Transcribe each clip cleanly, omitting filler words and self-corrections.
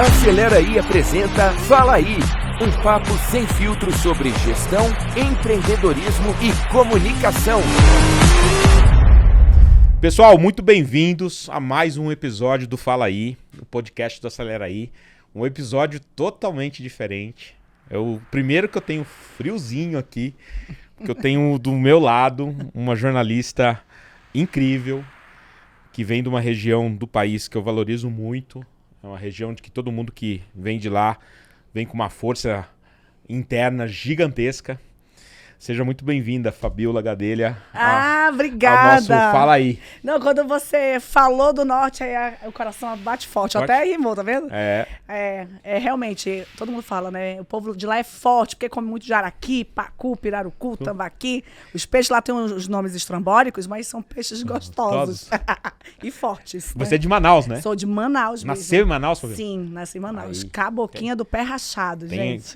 Acelera aí apresenta Fala Aí, um papo sem filtro sobre gestão, empreendedorismo e comunicação. Pessoal, muito bem-vindos a mais um episódio do Fala Aí, o podcast do Acelera Aí. Um episódio totalmente diferente. É o primeiro que eu tenho friozinho aqui, porque eu tenho do meu lado uma jornalista incrível, que vem de uma região do país que eu valorizo muito. É uma região de que todo mundo que vem de lá vem com uma força interna gigantesca. Seja muito bem-vinda, Fabiola Gadelha. Obrigada. Ao nosso Fala Aí. Não, quando você falou do norte, aí o coração bate forte. Até rimou, tá vendo? É realmente, todo mundo fala, né? O povo de lá é forte, porque come muito jaraqui, pacu, pirarucu, tambaqui. Os peixes lá têm os nomes estrambólicos, mas são peixes gostosos. E fortes. Você é de Manaus, né? Sou de Manaus mesmo. Nasceu em Manaus, Fabiola? Sim, nasci em Manaus. Caboquinha do pé rachado, gente.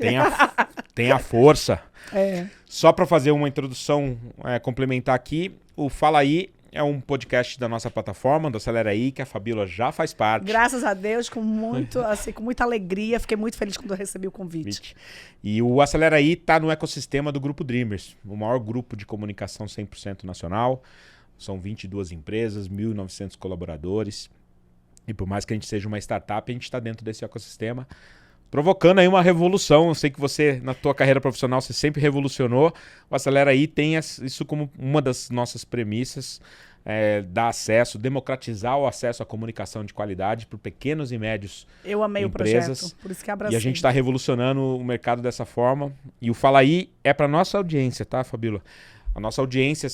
Tem a força. É. Só para fazer uma introdução complementar aqui, o Fala Aí é um podcast da nossa plataforma, do Acelera Aí, que a Fabiola já faz parte. Graças a Deus, com muita alegria. Fiquei muito feliz quando eu recebi o convite. E o Acelera Aí está no ecossistema do Grupo Dreamers, o maior grupo de comunicação 100% nacional. São 22 empresas, 1.900 colaboradores. E por mais que a gente seja uma startup, a gente está dentro desse ecossistema, provocando aí uma revolução. Eu sei que você, na tua carreira profissional, você sempre revolucionou. O Acelera Aí tem isso como uma das nossas premissas, dar acesso, democratizar o acesso à comunicação de qualidade para pequenos e médios empresas. Eu amei o projeto, por isso que abracei. E a gente está revolucionando o mercado dessa forma. E o Fala Aí é para nossa audiência, tá, Fabíola? A nossa audiência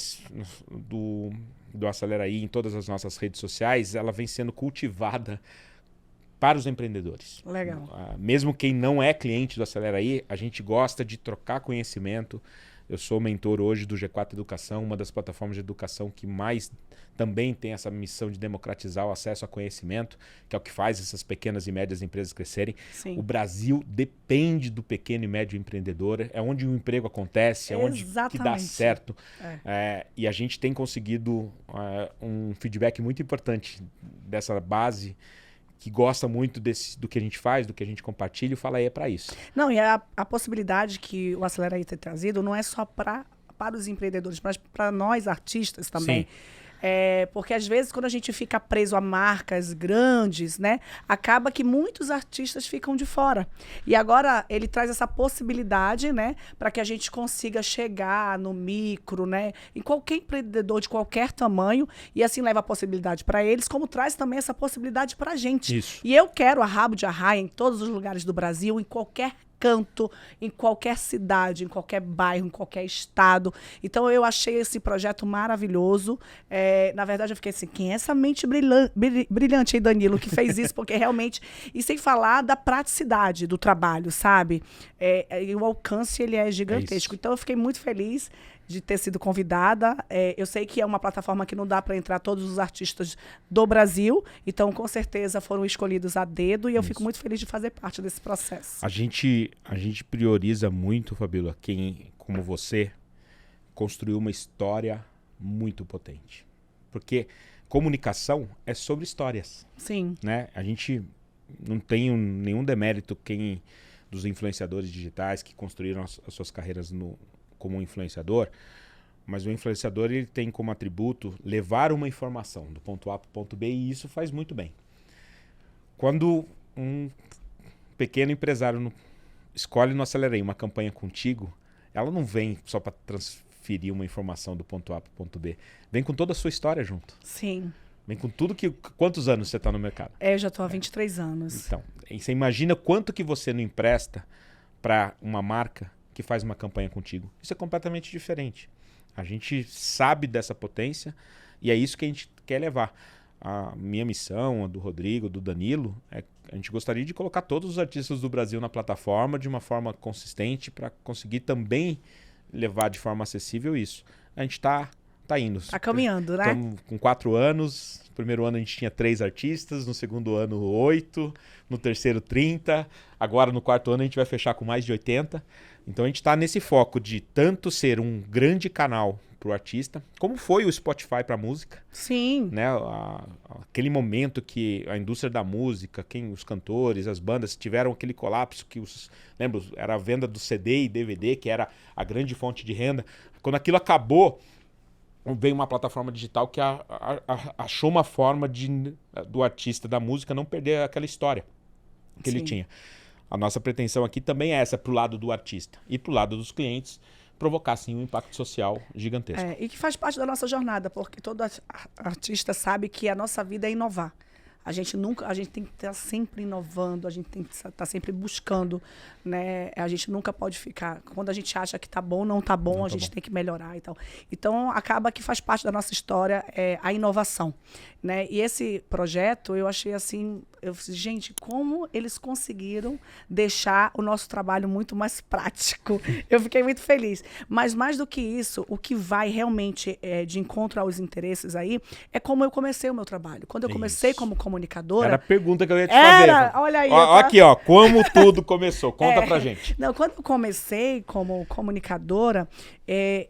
do Acelera Aí em todas as nossas redes sociais, ela vem sendo cultivada para os empreendedores. Legal. Mesmo quem não é cliente do Acelera Aí, a gente gosta de trocar conhecimento. Eu sou mentor hoje do G4 Educação, uma das plataformas de educação que mais também tem essa missão de democratizar o acesso a conhecimento, que é o que faz essas pequenas e médias empresas crescerem. Sim. O Brasil depende do pequeno e médio empreendedor, é onde o emprego acontece, é onde que dá certo. E a gente tem conseguido um feedback muito importante dessa base, que gosta muito do que a gente faz, do que a gente compartilha, e o Fala Aí é para isso. Não, e a possibilidade que o Acelera Aí tem trazido não é só para os empreendedores, mas para nós artistas também. Sim. Porque às vezes quando a gente fica preso a marcas grandes, né, acaba que muitos artistas ficam de fora. E agora ele traz essa possibilidade, né, para que a gente consiga chegar no micro, né, em qualquer empreendedor de qualquer tamanho, e assim leva a possibilidade para eles, como traz também essa possibilidade para a gente. Isso. E eu quero a rabo de arraia em todos os lugares do Brasil, em qualquer canto, em qualquer cidade, em qualquer bairro, em qualquer estado. Então, eu achei esse projeto maravilhoso. Na verdade, eu fiquei assim, quem é essa mente brilhante aí, Danilo, que fez isso? Porque realmente... E sem falar da praticidade do trabalho, sabe? O alcance, ele é gigantesco. Então, eu fiquei muito feliz de ter sido convidada. Eu sei que é uma plataforma que não dá para entrar todos os artistas do Brasil, então com certeza foram escolhidos a dedo, e eu fico muito feliz de fazer parte desse processo. A gente prioriza muito, Fabíola, quem, como você, construiu uma história muito potente. Porque comunicação é sobre histórias. Sim. Né? A gente não tem nenhum demérito dos influenciadores digitais que construíram as suas carreiras como um influenciador, mas o influenciador, ele tem como atributo levar uma informação do ponto A para o ponto B, e isso faz muito bem. Quando um pequeno empresário escolhe no Acelera Aí uma campanha contigo, ela não vem só para transferir uma informação do ponto A para o ponto B, vem com toda a sua história junto. Sim. Vem com tudo que... Quantos anos você está no mercado? Eu já estou há 23 anos. Então, você imagina quanto que você não empresta para uma marca que faz uma campanha contigo. Isso é completamente diferente. A gente sabe dessa potência e é isso que a gente quer levar. A minha missão, a do Rodrigo, do Danilo, a gente gostaria de colocar todos os artistas do Brasil na plataforma de uma forma consistente para conseguir também levar de forma acessível isso. A gente está indo. Está caminhando, né? Estamos com 4 anos. No primeiro ano a gente tinha 3 artistas, no segundo ano 8, no terceiro 30. Agora no quarto ano a gente vai fechar com mais de 80. Então a gente está nesse foco de tanto ser um grande canal para o artista, como foi o Spotify para a música. Sim. Né? Aquele momento que a indústria da música, os cantores, as bandas tiveram aquele colapso que lembra, era a venda do CD e DVD, que era a grande fonte de renda. Quando aquilo acabou, veio uma plataforma digital que achou uma forma do artista da música não perder aquela história que ele tinha. A nossa pretensão aqui também é essa, pro lado do artista e pro lado dos clientes, provocar, sim, um impacto social gigantesco. E que faz parte da nossa jornada, porque todo artista sabe que a nossa vida é inovar. A gente tem que estar sempre inovando, a gente tem que estar sempre buscando, né? A gente nunca pode ficar. Quando a gente acha que tá bom, não tá bom, a gente tem que melhorar e tal. Então, acaba que faz parte da nossa história a inovação, né? E esse projeto, eu achei assim, gente, como eles conseguiram deixar o nosso trabalho muito mais prático. Eu fiquei muito feliz. Mas mais do que isso, o que vai realmente de encontro aos interesses aí, é como eu comecei o meu trabalho. Quando eu comecei como comunicadora... Era a pergunta que eu ia te fazer. Olha aí. Aqui, ó, como tudo começou. Conta pra gente. Não, quando eu comecei como comunicadora,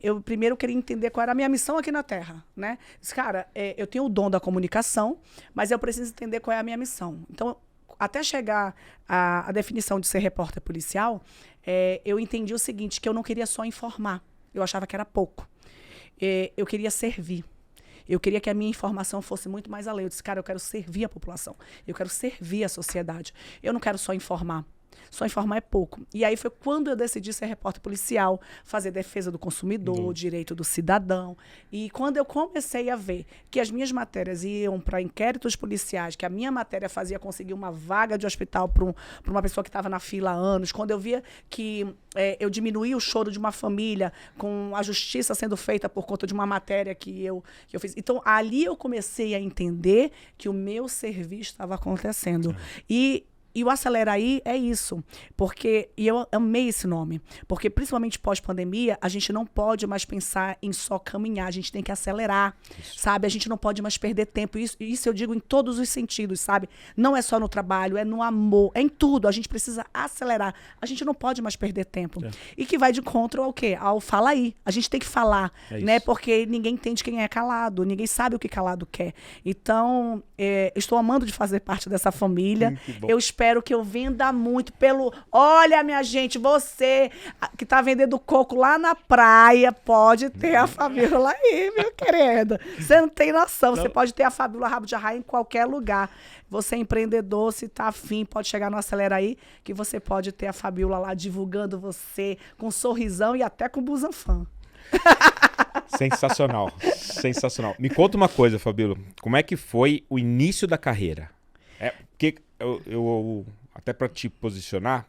eu primeiro queria entender qual era a minha missão aqui na Terra, né? Cara, eu tenho o dom da comunicação, mas eu preciso entender qual é a minha missão. Então, até chegar à definição de ser repórter policial, eu entendi o seguinte, que eu não queria só informar. Eu achava que era pouco. Eu queria servir. Eu queria que a minha informação fosse muito mais além. Eu disse, cara, eu quero servir a população. Eu quero servir a sociedade. Eu não quero só informar. Só informar é pouco. E aí foi quando eu decidi ser repórter policial, fazer defesa do consumidor, direito do cidadão. E quando eu comecei a ver que as minhas matérias iam para inquéritos policiais, que a minha matéria fazia conseguir uma vaga de hospital para uma pessoa que estava na fila há anos, quando eu via que eu diminuí o choro de uma família com a justiça sendo feita por conta de uma matéria que eu fiz. Então, ali eu comecei a entender que o meu serviço estava acontecendo. E o Acelera Aí é isso, e eu amei esse nome, porque principalmente pós-pandemia, a gente não pode mais pensar em só caminhar, a gente tem que acelerar, sabe? A gente não pode mais perder tempo, isso eu digo em todos os sentidos, sabe? Não é só no trabalho, é no amor, é em tudo, a gente precisa acelerar, a gente não pode mais perder tempo. E que vai de encontro ao quê? Ao fala aí, a gente tem que falar, né? Porque ninguém entende quem é calado, ninguém sabe o que calado quer. Então, estou amando de fazer parte dessa família, eu espero que eu venda muito Olha, minha gente, você que tá vendendo coco lá na praia, pode ter a Fabíola aí, meu querido. Você não tem noção, você pode ter a Fabíola Rabo de Arraia em qualquer lugar. Você é empreendedor, se tá afim, pode chegar no Acelera Aí, que você pode ter a Fabíola lá divulgando você com um sorrisão e até com busanfã. Sensacional, sensacional. Me conta uma coisa, Fabíola, como é que foi o início da carreira? Porque eu até para te posicionar,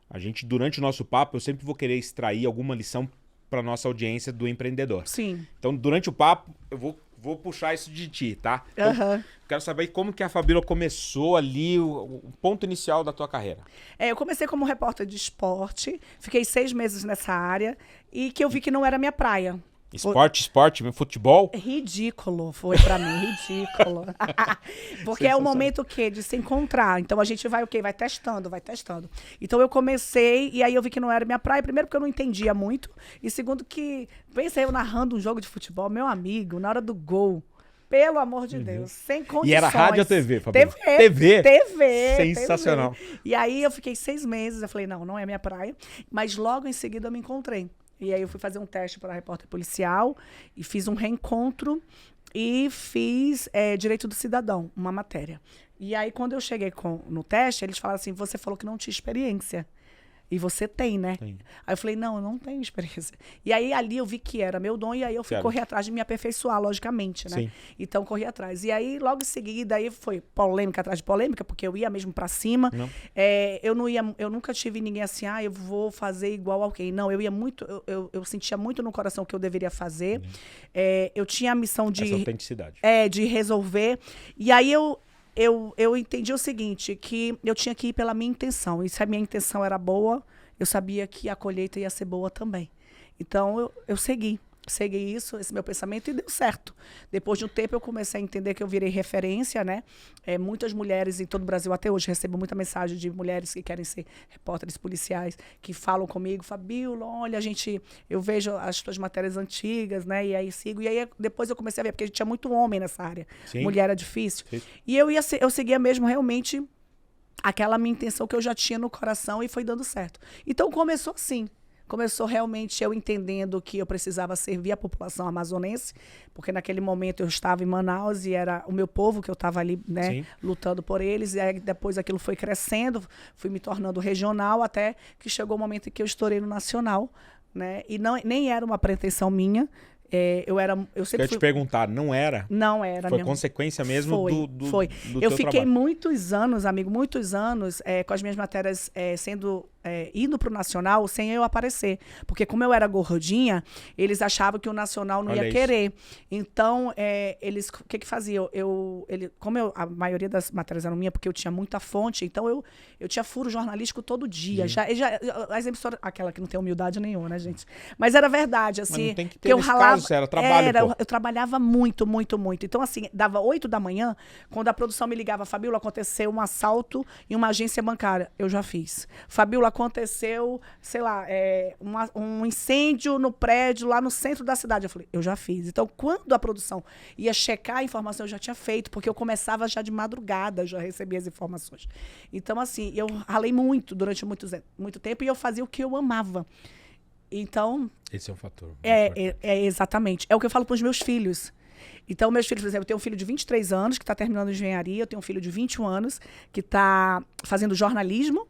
a gente, durante o nosso papo, eu sempre vou querer extrair alguma lição para nossa audiência do empreendedor. Sim. Então, durante o papo, eu vou puxar isso de ti, tá? Então, quero saber como que a Fabíola começou ali, o ponto inicial da tua carreira. Eu comecei como repórter de esporte, fiquei 6 meses nessa área e que eu vi que não era minha praia. Esporte, futebol? Ridículo, foi pra mim, ridículo. Porque é o momento de se encontrar. Então a gente vai vai testando. Então eu comecei e aí eu vi que não era minha praia. Primeiro porque eu não entendia muito. E segundo que, pensei eu narrando um jogo de futebol, meu amigo, na hora do gol. Pelo amor de Deus, sem condições. E era rádio ou TV, Fabíola? TV. Sensacional. TV. E aí eu fiquei 6 meses, eu falei, não é minha praia. Mas logo em seguida eu me encontrei. E aí eu fui fazer um teste para repórter policial e fiz um reencontro e fiz Direito do Cidadão, uma matéria. E aí quando eu cheguei no teste, eles falaram assim, você falou que não tinha experiência. E você tem, né? Tem. Aí eu falei, não, eu não tenho experiência. E aí ali eu vi que era meu dom e aí eu fui correr atrás de me aperfeiçoar, logicamente, né? Sim. Então corri atrás. E aí logo em seguida aí foi polêmica atrás de polêmica, porque eu ia mesmo pra cima. Eu nunca tive ninguém assim, eu vou fazer igual alguém. Não, eu ia muito, eu sentia muito no coração o que eu deveria fazer. Eu tinha a missão de... Essa autenticidade. De resolver. E aí eu entendi o seguinte, que eu tinha que ir pela minha intenção. E se a minha intenção era boa, eu sabia que a colheita ia ser boa também. Então, eu segui. segui isso, esse meu pensamento, e deu certo. Depois de um tempo, eu comecei a entender que eu virei referência, né? Muitas mulheres em todo o Brasil, até hoje, recebo muita mensagem de mulheres que querem ser repórteres policiais, que falam comigo, Fabíola, olha, eu vejo as tuas matérias antigas, né? E aí sigo. E aí depois eu comecei a ver, porque a gente tinha muito homem nessa área. Sim. Mulher era difícil. Sim. E eu seguia mesmo realmente aquela minha intenção que eu já tinha no coração, e foi dando certo. Então começou assim. Começou realmente eu entendendo que eu precisava servir a população amazonense, porque naquele momento eu estava em Manaus e era o meu povo que eu estava ali, né, lutando por eles. E aí depois aquilo foi crescendo, fui me tornando regional, até que chegou o momento em que eu estourei no nacional, né? E nem era uma pretensão minha. Eu sempre te perguntar, não era? Não era. Foi consequência mesmo do Foi. Do eu teu fiquei trabalho. muitos anos, amigo, com as minhas matérias indo para o Nacional sem eu aparecer. Porque como eu era gordinha, eles achavam que o Nacional não ia querer. Então, eles, o que faziam? A maioria das matérias eram minhas, porque eu tinha muita fonte, então eu tinha furo jornalístico todo dia. As emissoras, aquela que não tem humildade nenhuma, né, gente? Mas era verdade, assim. Mas não tem que ter que eu nesse ralava, caso, era trabalho, eu trabalhava muito, muito, muito. Então, assim, dava 8 da manhã, quando a produção me ligava, Fabíola, aconteceu um assalto em uma agência bancária. Eu já fiz. Fabíola, aconteceu, sei lá, um incêndio no prédio lá no centro da cidade. Eu falei, eu já fiz. Então, quando a produção ia checar a informação, eu já tinha feito, porque eu começava já de madrugada, já recebia as informações. Então, assim, eu ralei muito durante muito tempo, e eu fazia o que eu amava. Então... Esse é um fator. Exatamente. É o que eu falo para os meus filhos. Então, meus filhos, por exemplo, eu tenho um filho de 23 anos que está terminando engenharia, eu tenho um filho de 21 anos que está fazendo jornalismo,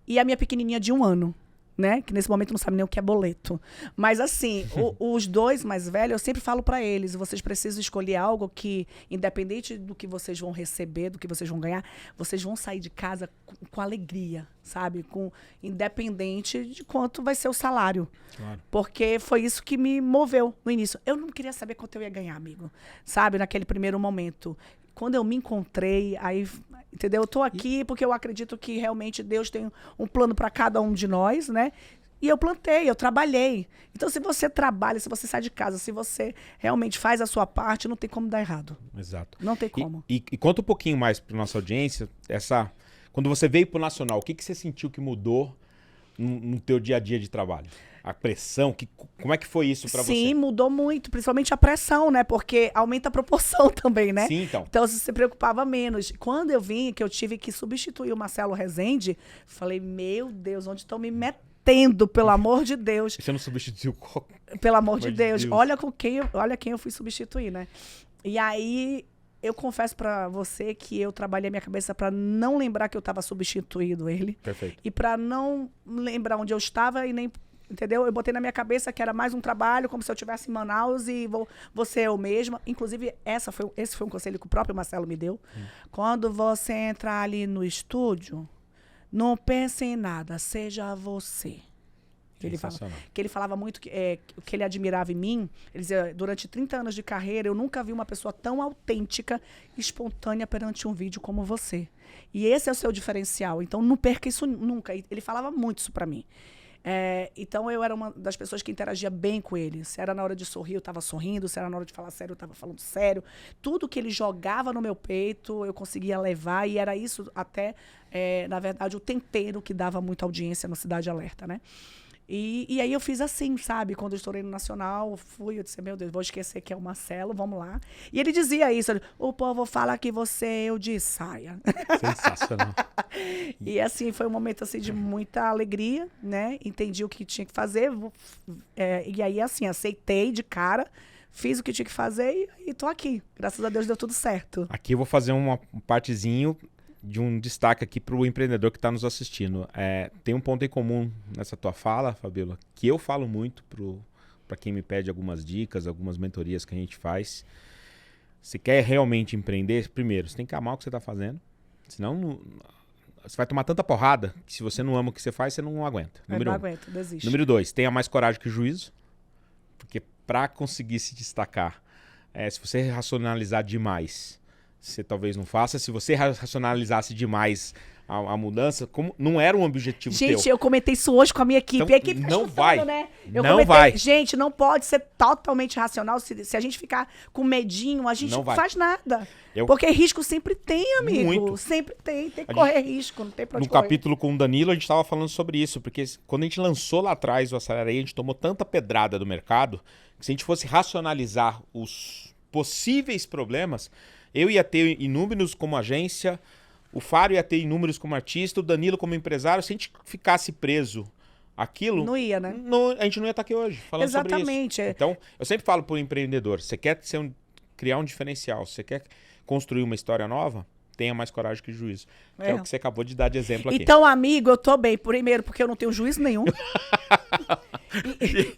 e a minha pequenininha de 1 ano, né? Que nesse momento não sabe nem o que é boleto. Mas assim, os dois mais velhos, eu sempre falo para eles, vocês precisam escolher algo que, independente do que vocês vão receber, do que vocês vão ganhar, vocês vão sair de casa com alegria, sabe? Independente de quanto vai ser o salário. Claro. Porque foi isso que me moveu no início. Eu não queria saber quanto eu ia ganhar, amigo. Sabe? Naquele primeiro momento. Quando eu me encontrei, aí, entendeu? Eu tô aqui porque eu acredito que realmente Deus tem um plano para cada um de nós, né? E eu plantei, eu trabalhei. Então, se você trabalha, se você sai de casa, se você realmente faz a sua parte, não tem como dar errado. Exato. Não tem como. E conta um pouquinho mais para nossa audiência, quando você veio pro Nacional, o que você sentiu que mudou no teu dia a dia de trabalho? A pressão, como é que foi isso para você? Sim, mudou muito, principalmente a pressão, né? Porque aumenta a proporção também, né? Sim, então. Então você se preocupava menos. Quando eu vim, que eu tive que substituir o Marcelo Rezende, falei, meu Deus, onde estão me metendo, pelo amor de Deus? Você não substituiu? Pelo amor de Deus. Olha quem eu fui substituir, né? E aí, eu confesso pra você que eu trabalhei a minha cabeça pra não lembrar que eu tava substituindo ele. Perfeito. E pra não lembrar onde eu estava e nem... Entendeu? Eu botei na minha cabeça que era mais um trabalho, como se eu estivesse em Manaus e vou ser eu mesma. Inclusive, esse foi um conselho que o próprio Marcelo me deu. Quando você entrar ali no estúdio, não pense em nada, seja você. Ele falava muito que ele admirava em mim. Ele dizia, durante 30 anos de carreira, eu nunca vi uma pessoa tão autêntica, espontânea perante um vídeo como você. E esse é o seu diferencial. Então, não perca isso nunca. Ele falava muito isso pra mim. Então, eu era uma das pessoas que interagia bem com ele. Se era na hora de sorrir, eu estava sorrindo. Se era na hora de falar sério, eu estava falando sério. Tudo que ele jogava no meu peito, eu conseguia levar. E era isso até, na verdade, o tempero que dava muita audiência no Cidade Alerta, né? E aí eu fiz assim, sabe? Quando eu estourei no Nacional, eu disse, meu Deus, vou esquecer que é o Marcelo, vamos lá. E ele dizia isso, o povo fala que você é eu de saia. Sensacional. E assim, foi um momento assim, de muita alegria, né? Entendi o que tinha que fazer. E aí, assim, aceitei de cara, fiz o que tinha que fazer e tô aqui. Graças a Deus deu tudo certo. Aqui eu vou fazer um partezinho de um destaque aqui para o empreendedor que está nos assistindo. Tem um ponto em comum nessa tua fala, Fabíola, que eu falo muito para quem me pede algumas dicas, algumas mentorias que a gente faz. Se quer realmente empreender, primeiro, você tem que amar o que você está fazendo. Senão, você vai tomar tanta porrada que se você não ama o que você faz, você não aguenta. Número 1. Aguento, desiste. Número 2, tenha mais coragem que juízo. Porque para conseguir se destacar, se você racionalizar demais, você talvez não faça. Se você racionalizasse demais, a mudança, como não era um objetivo teu. Gente, eu comentei isso hoje com a minha equipe. Então, A equipe tá não escutando, vai. né? Não vai. Gente, não pode ser totalmente racional. Se a gente ficar com medinho, a gente Não não vai. faz nada. Eu- Porque risco sempre tem, amigo. Muito. Sempre tem. Tem que A correr risco, não tem pra onde No correr. capítulo com o Danilo, a gente estava falando sobre isso, porque quando a gente lançou lá atrás o Acelera Aí, a gente tomou tanta pedrada do mercado, que se a gente fosse racionalizar os possíveis problemas, eu ia ter inúmeros como agência, o Fábio ia ter inúmeros como artista, o Danilo como empresário. Se a gente ficasse preso àquilo, Não ia, né? a gente não ia estar aqui hoje falando sobre Exatamente. isso. Então, eu sempre falo para o empreendedor, você quer criar um diferencial, você quer construir uma história nova, tenha mais coragem que juízo. Que é o que você acabou de dar de exemplo aqui. Então, amigo, eu tô bem. Primeiro, porque eu não tenho juízo nenhum.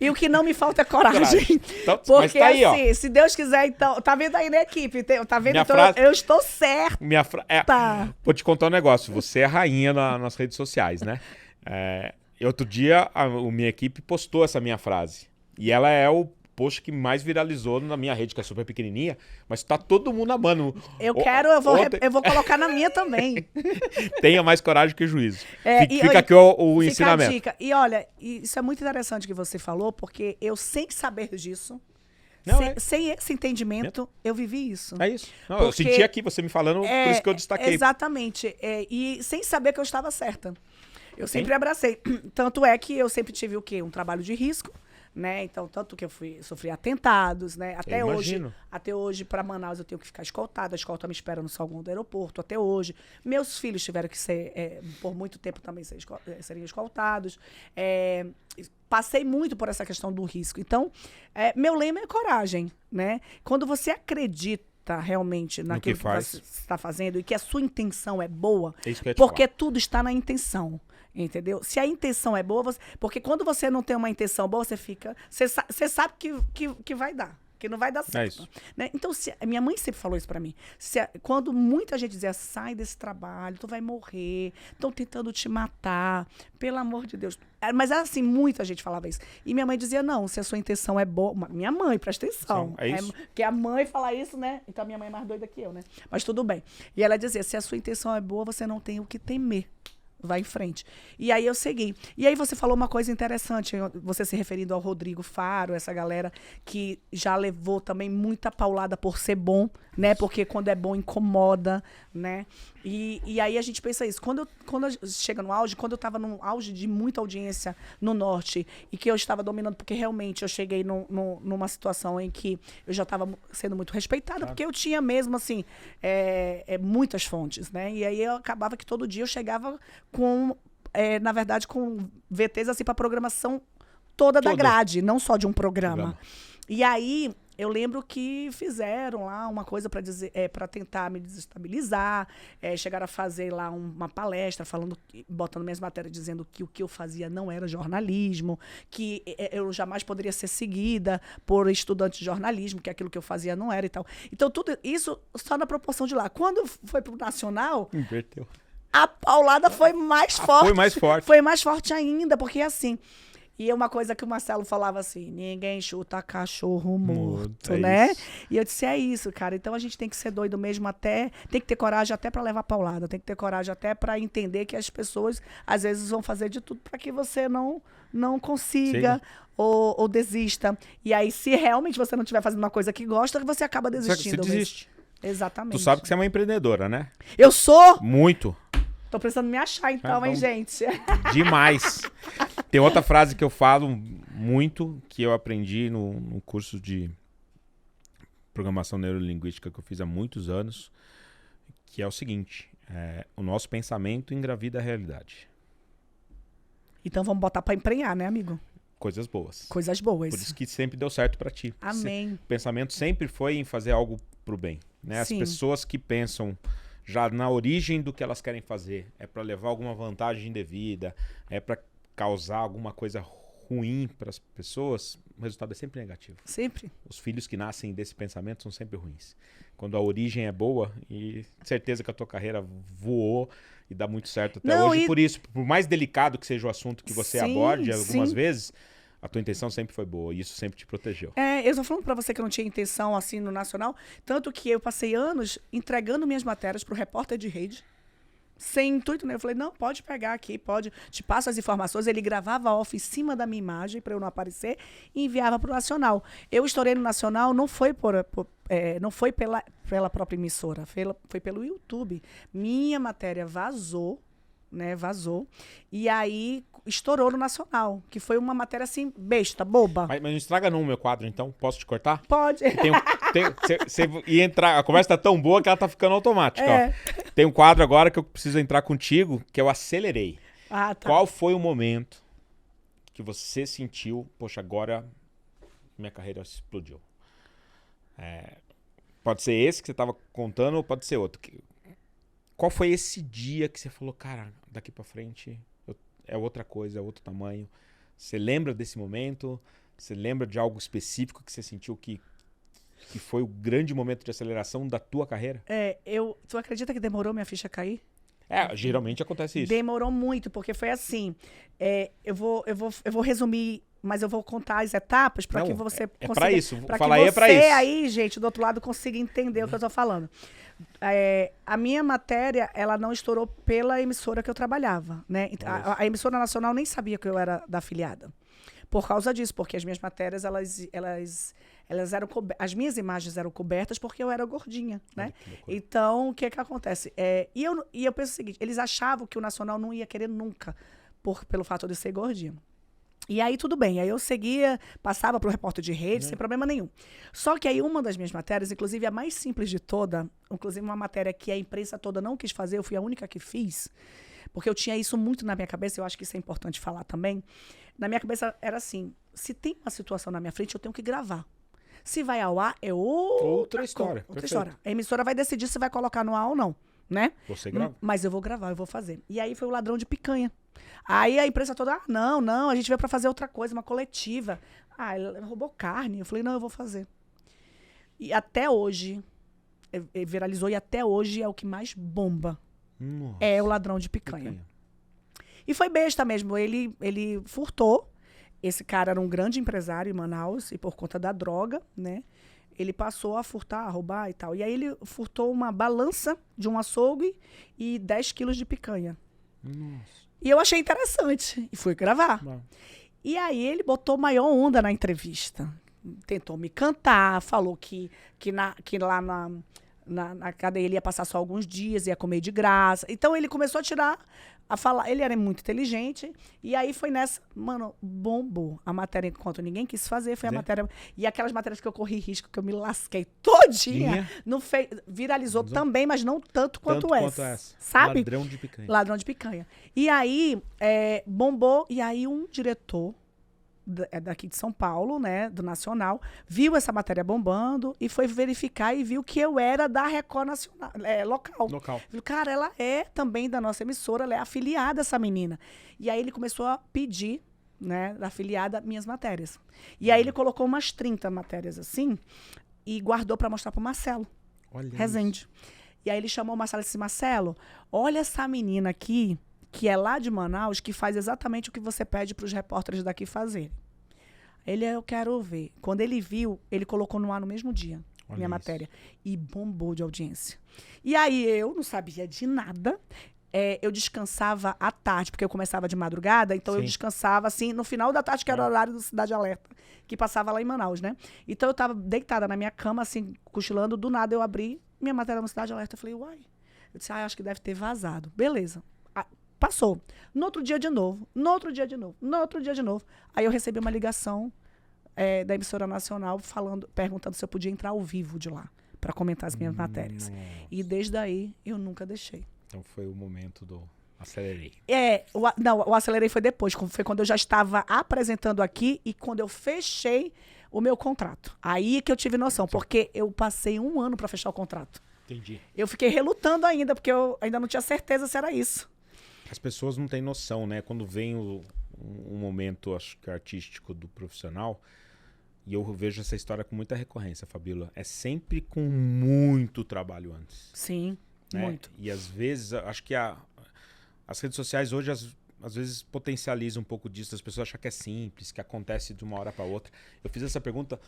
e o que não me falta é coragem. Então, Porque mas tá aí, assim, se Deus quiser, então... Tá vendo aí na equipe? Tá vendo? Minha Então, frase- eu estou certa. Vou te contar um negócio. Você é rainha nas redes sociais, né? Outro dia, minha equipe postou essa minha frase. E ela é o post que mais viralizou na minha rede, que é super pequenininha, mas tá todo mundo amando. Eu vou colocar na minha também. Tenha mais coragem que juízo. E Fica aqui o fica ensinamento. a dica. E olha, isso é muito interessante que você falou, porque eu, sem saber disso, Não, sem esse entendimento, eu vivi isso. É isso. Não, eu Porque- senti aqui você me falando, por isso que eu destaquei. Exatamente. E sem saber que eu estava certa. Eu sempre abracei. Tanto é que eu sempre tive o quê? Um trabalho de risco, né? Então, tanto que eu sofri atentados, né? Até hoje, para Manaus, eu tenho que ficar escoltada. A escolta me espera no saguão do aeroporto, até hoje. Meus filhos tiveram que ser, por muito tempo também, serem escoltados. Passei muito por essa questão do risco. Então, meu lema é coragem, né? Quando você acredita realmente naquilo que você está fazendo e que a sua intenção é boa, É isso que eu ia te porque falar. tudo está na intenção. Entendeu? Se a intenção é boa, porque quando você não tem uma intenção boa, você sabe que vai dar, que não vai dar certo. É isso. Né? Então, minha mãe sempre falou isso pra mim. Quando muita gente dizia, sai desse trabalho, tu vai morrer, estão tentando te matar, pelo amor de Deus. Mas assim, muita gente falava isso. E minha mãe dizia, não, se a sua intenção é boa. Minha mãe, presta atenção. É isso. Porque a mãe fala isso, né? Então a minha mãe é mais doida que eu, né? Mas tudo bem. E ela dizia, se a sua intenção é boa, você não tem o que temer. Vai em frente. E aí eu segui. E aí você falou uma coisa interessante, você se referindo ao Rodrigo Faro, essa galera que já levou também muita paulada por ser bom, né? Porque quando é bom incomoda, né? E aí a gente pensa isso. Quando chega no auge, quando eu estava num auge de muita audiência no Norte e que eu estava dominando, porque realmente eu cheguei numa situação em que eu já estava sendo muito respeitada, porque eu tinha mesmo, assim, muitas fontes, né? E aí eu acabava que todo dia eu chegava com, na verdade, com VTs assim para programação toda da grade, não só de um programa. E aí eu lembro que fizeram lá uma coisa para dizer, para tentar me desestabilizar, chegaram a fazer lá uma palestra falando, botando minhas matérias dizendo que o que eu fazia não era jornalismo, que eu jamais poderia ser seguida por estudante de jornalismo, que aquilo que eu fazia não era e tal. Então tudo isso só na proporção de lá. Quando foi pro nacional, Inverteu. a paulada foi mais forte. Foi mais forte. Foi mais forte ainda, porque assim... E é uma coisa que o Marcelo falava assim, ninguém chuta cachorro morto, né? Isso. E eu disse, é isso, cara. Então a gente tem que ser doido mesmo tem que ter coragem até para levar paulada, tem que ter coragem até para entender que as pessoas, às vezes, vão fazer de tudo para que você não consiga ou desista. E aí, se realmente você não estiver fazendo uma coisa que gosta, você acaba desistindo. Você desiste. Exatamente. Tu sabe que você é uma empreendedora, né? Eu sou! Muito. Tô precisando me achar então, hein, gente? Demais. Tem outra frase que eu falo muito, que eu aprendi no curso de programação neurolinguística que eu fiz há muitos anos, que é o seguinte, o nosso pensamento engravida a realidade. Então vamos botar pra emprenhar, né, amigo? Coisas boas. Coisas boas. Por isso que sempre deu certo pra ti. Amém. O pensamento sempre foi em fazer algo pro bem, né? As Sim. pessoas que pensam já na origem do que elas querem fazer, é para levar alguma vantagem indevida, é para causar alguma coisa ruim para as pessoas, o resultado é sempre negativo. Sempre. Os filhos que nascem desse pensamento são sempre ruins. Quando a origem é boa, e certeza que a tua carreira voou e dá muito certo até hoje, por isso, por mais delicado que seja o assunto que você aborde algumas vezes, a tua intenção sempre foi boa e isso sempre te protegeu. Eu tô falando pra você que eu não tinha intenção assim no nacional, tanto que eu passei anos entregando minhas matérias pro repórter de rede, sem intuito, né? Eu falei, não, pode pegar aqui, pode, te passo as informações. Ele gravava off em cima da minha imagem para eu não aparecer e enviava para o Nacional. Eu estourei no Nacional, não foi não foi pela própria emissora, foi pelo YouTube. Minha matéria vazou, né? Vazou. E aí estourou no Nacional, que foi uma matéria assim, besta, boba. Mas não estraga não o meu quadro, então? Posso te cortar? Pode. Você ia entrar, a conversa tá tão boa que ela tá ficando automática. É. Ó. Tem um quadro agora que eu preciso entrar contigo, que eu acelerei. Ah, tá. Qual foi o momento que você sentiu, poxa, agora minha carreira explodiu? Pode ser esse que você estava contando ou pode ser outro. Qual foi esse dia que você falou, cara, daqui pra frente é outra coisa, é outro tamanho? Você lembra desse momento? Você lembra de algo específico que você sentiu que foi o grande momento de aceleração da tua carreira? Tu acredita que demorou minha ficha cair? Geralmente acontece isso. Demorou muito, porque foi assim. Eu vou resumir, mas eu vou contar as etapas para que você consiga. Pra isso. Pra Fala que aí, é pra isso. você aí, gente, do outro lado, consiga entender o que eu tô falando. A minha matéria, ela não estourou pela emissora que eu trabalhava, né? A emissora nacional nem sabia que eu era da afiliada. Por causa disso, porque as minhas matérias, elas eram as minhas imagens eram cobertas porque eu era gordinha, né? Então, o que acontece? E eu penso o seguinte, eles achavam que o Nacional não ia querer nunca, pelo fato de eu ser gordinha. E aí tudo bem, aí eu seguia, passava para o repórter de rede, sem problema nenhum. Só que aí uma das minhas matérias, inclusive a mais simples de toda, inclusive uma matéria que a imprensa toda não quis fazer, eu fui a única que fiz, porque eu tinha isso muito na minha cabeça, eu acho que isso é importante falar também. Na minha cabeça era assim, se tem uma situação na minha frente, eu tenho que gravar. Se vai ao ar, é outra história. Outra história. A emissora vai decidir se vai colocar no ar ou não, né? Você grava. Mas eu vou gravar, eu vou fazer. E aí foi o Ladrão de Picanha. Aí a imprensa toda, não, a gente veio pra fazer outra coisa, uma coletiva. Ele roubou carne. Eu falei, não, eu vou fazer. E até hoje, viralizou, e até hoje é o que mais bomba. Nossa. É o Ladrão de Picanha. E foi besta mesmo, ele furtou. Esse cara era um grande empresário em Manaus, e por conta da droga, né? Ele passou a furtar, a roubar e tal. E aí ele furtou uma balança de um açougue e 10 quilos de picanha. Nossa. E eu achei interessante. E fui gravar. Bom. E aí ele botou maior onda na entrevista. Tentou me cantar, falou que lá na cadeia ele ia passar só alguns dias, ia comer de graça. Então ele começou a falar, ele era muito inteligente, e aí foi nessa, mano, bombou. A matéria, enquanto ninguém quis fazer, foi a matéria, e aquelas matérias que eu corri risco, que eu me lasquei todinha, viralizou também, mas não tanto quanto essa. Sabe? Ladrão de Picanha. Ladrão de Picanha. E aí, bombou, e aí um diretor daqui de São Paulo, né, do Nacional, viu essa matéria bombando e foi verificar e viu que eu era da Record Nacional, local. Viu, cara, ela é também da nossa emissora, ela é afiliada, essa menina. E aí ele começou a pedir, né, da afiliada, minhas matérias. E aí ele colocou umas 30 matérias assim e guardou para mostrar pro Marcelo Rezende. Isso. E aí ele chamou o Marcelo e disse, Marcelo, olha essa menina aqui, que é lá de Manaus, que faz exatamente o que você pede para os repórteres daqui fazerem. Eu quero ver. Quando ele viu, ele colocou no ar no mesmo dia, minha matéria. E bombou de audiência. E aí eu não sabia de nada. Eu descansava à tarde, porque eu começava de madrugada, então eu descansava assim, no final da tarde, que era o horário do Cidade Alerta, que passava lá em Manaus, né? Então eu estava deitada na minha cama, assim, cochilando, do nada eu abri minha matéria no Cidade Alerta. Eu falei, uai. Eu disse, acho que deve ter vazado. Beleza. Passou. No outro dia de novo. No outro dia de novo. Aí eu recebi uma ligação da emissora nacional perguntando se eu podia entrar ao vivo de lá para comentar as minhas matérias. E desde aí eu nunca deixei. Então foi o momento do acelerei. O acelerei foi depois. Foi quando eu já estava apresentando aqui e quando eu fechei o meu contrato. Aí que eu tive noção, porque eu passei 1 ano para fechar o contrato. Entendi. Eu fiquei relutando ainda, porque eu ainda não tinha certeza se era isso. As pessoas não têm noção, né? Quando vem um momento, acho que artístico do profissional, e eu vejo essa história com muita recorrência, Fabíola, é sempre com muito trabalho antes. Sim, né? muito. E às vezes, acho que as redes sociais hoje, às vezes, potencializam um pouco disso, as pessoas acham que é simples, que acontece de uma hora para outra. Eu fiz essa pergunta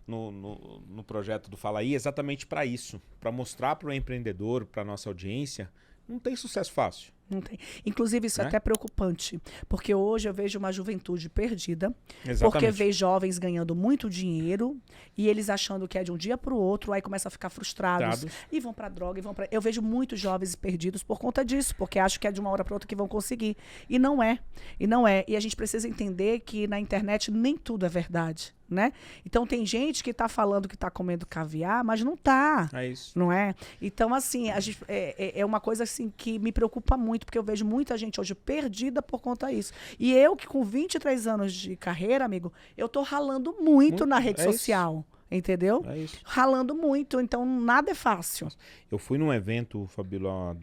no projeto do Fala Aí exatamente para isso, para mostrar para o empreendedor, para a nossa audiência, não tem sucesso fácil. Não tem. Inclusive, isso é Né? até preocupante, porque hoje eu vejo uma juventude perdida, porque Exatamente. vê jovens ganhando muito dinheiro e eles achando que é de um dia para o outro, aí começam a ficar frustrados Frustrados. e vão para droga, e vão para. Eu vejo muitos jovens perdidos por conta disso, porque acham que é de uma hora para outra que vão conseguir. E não é. E não é. E a gente precisa entender que na internet nem tudo é verdade, né? Então tem gente que está falando que está comendo caviar, mas não está. É isso. Não é? Então, assim, é uma coisa assim, que me preocupa muito, porque eu vejo muita gente hoje perdida por conta disso. E eu, que com 23 anos de carreira, amigo, eu tô ralando muito na rede é isso. social. Entendeu? É isso. Ralando muito, então nada é fácil. Eu fui num evento, Fabíola,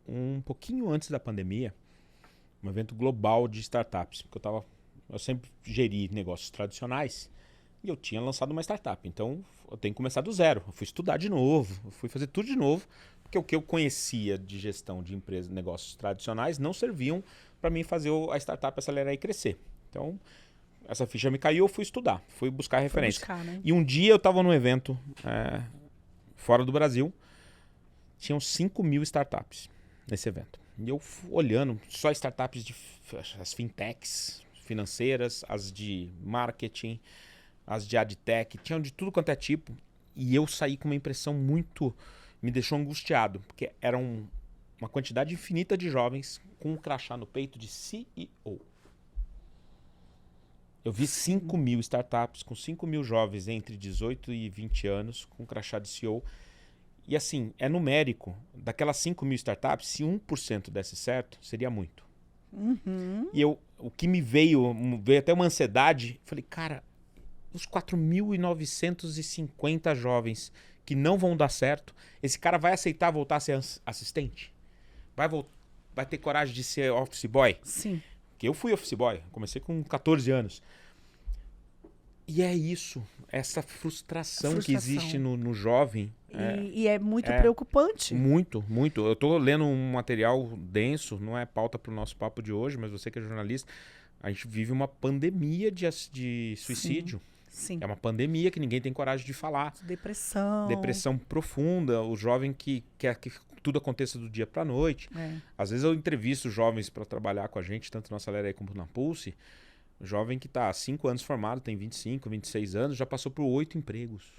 um pouquinho antes da pandemia, um evento global de startups, porque eu sempre geri negócios tradicionais e eu tinha lançado uma startup, então eu tenho que começar do zero. Eu fui estudar de novo, eu fui fazer tudo de novo, porque o que eu conhecia de gestão de empresas, negócios tradicionais, não serviam para mim fazer a startup acelerar e crescer. Então, essa ficha me caiu, eu fui estudar, fui buscar referência. Buscar, né? E um dia eu estava num evento fora do Brasil, tinham 5.000 startups nesse evento. E eu olhando só startups as fintechs financeiras, as de marketing, as de adtech, tinham de tudo quanto é tipo. E eu saí com uma impressão me deixou angustiado, porque era uma quantidade infinita de jovens com um crachá no peito de CEO. Eu vi 5.000 startups com 5.000 jovens entre 18 e 20 anos com crachá de CEO. E assim, é numérico. Daquelas 5.000 startups, se 1% desse certo, seria muito. Uhum. E o que me veio até uma ansiedade, falei, cara, os 4.950 jovens que não vão dar certo, esse cara vai aceitar voltar a ser assistente? Vai ter coragem de ser office boy? Sim. Porque eu fui office boy, comecei com 14 anos. E é isso, essa frustração que existe no jovem. E é muito preocupante. Muito, muito. Eu tô lendo um material denso, não é pauta para o nosso papo de hoje, mas você que é jornalista, a gente vive uma pandemia de suicídio. Sim. É uma pandemia que ninguém tem coragem de falar. Depressão. Depressão profunda, o jovem que quer que tudo aconteça do dia para a noite. Às vezes eu entrevisto jovens para trabalhar com a gente, tanto na Acelera aí como na Pulse. O jovem que está há 5 anos formado, tem 25, 26 anos, já passou por 8 empregos.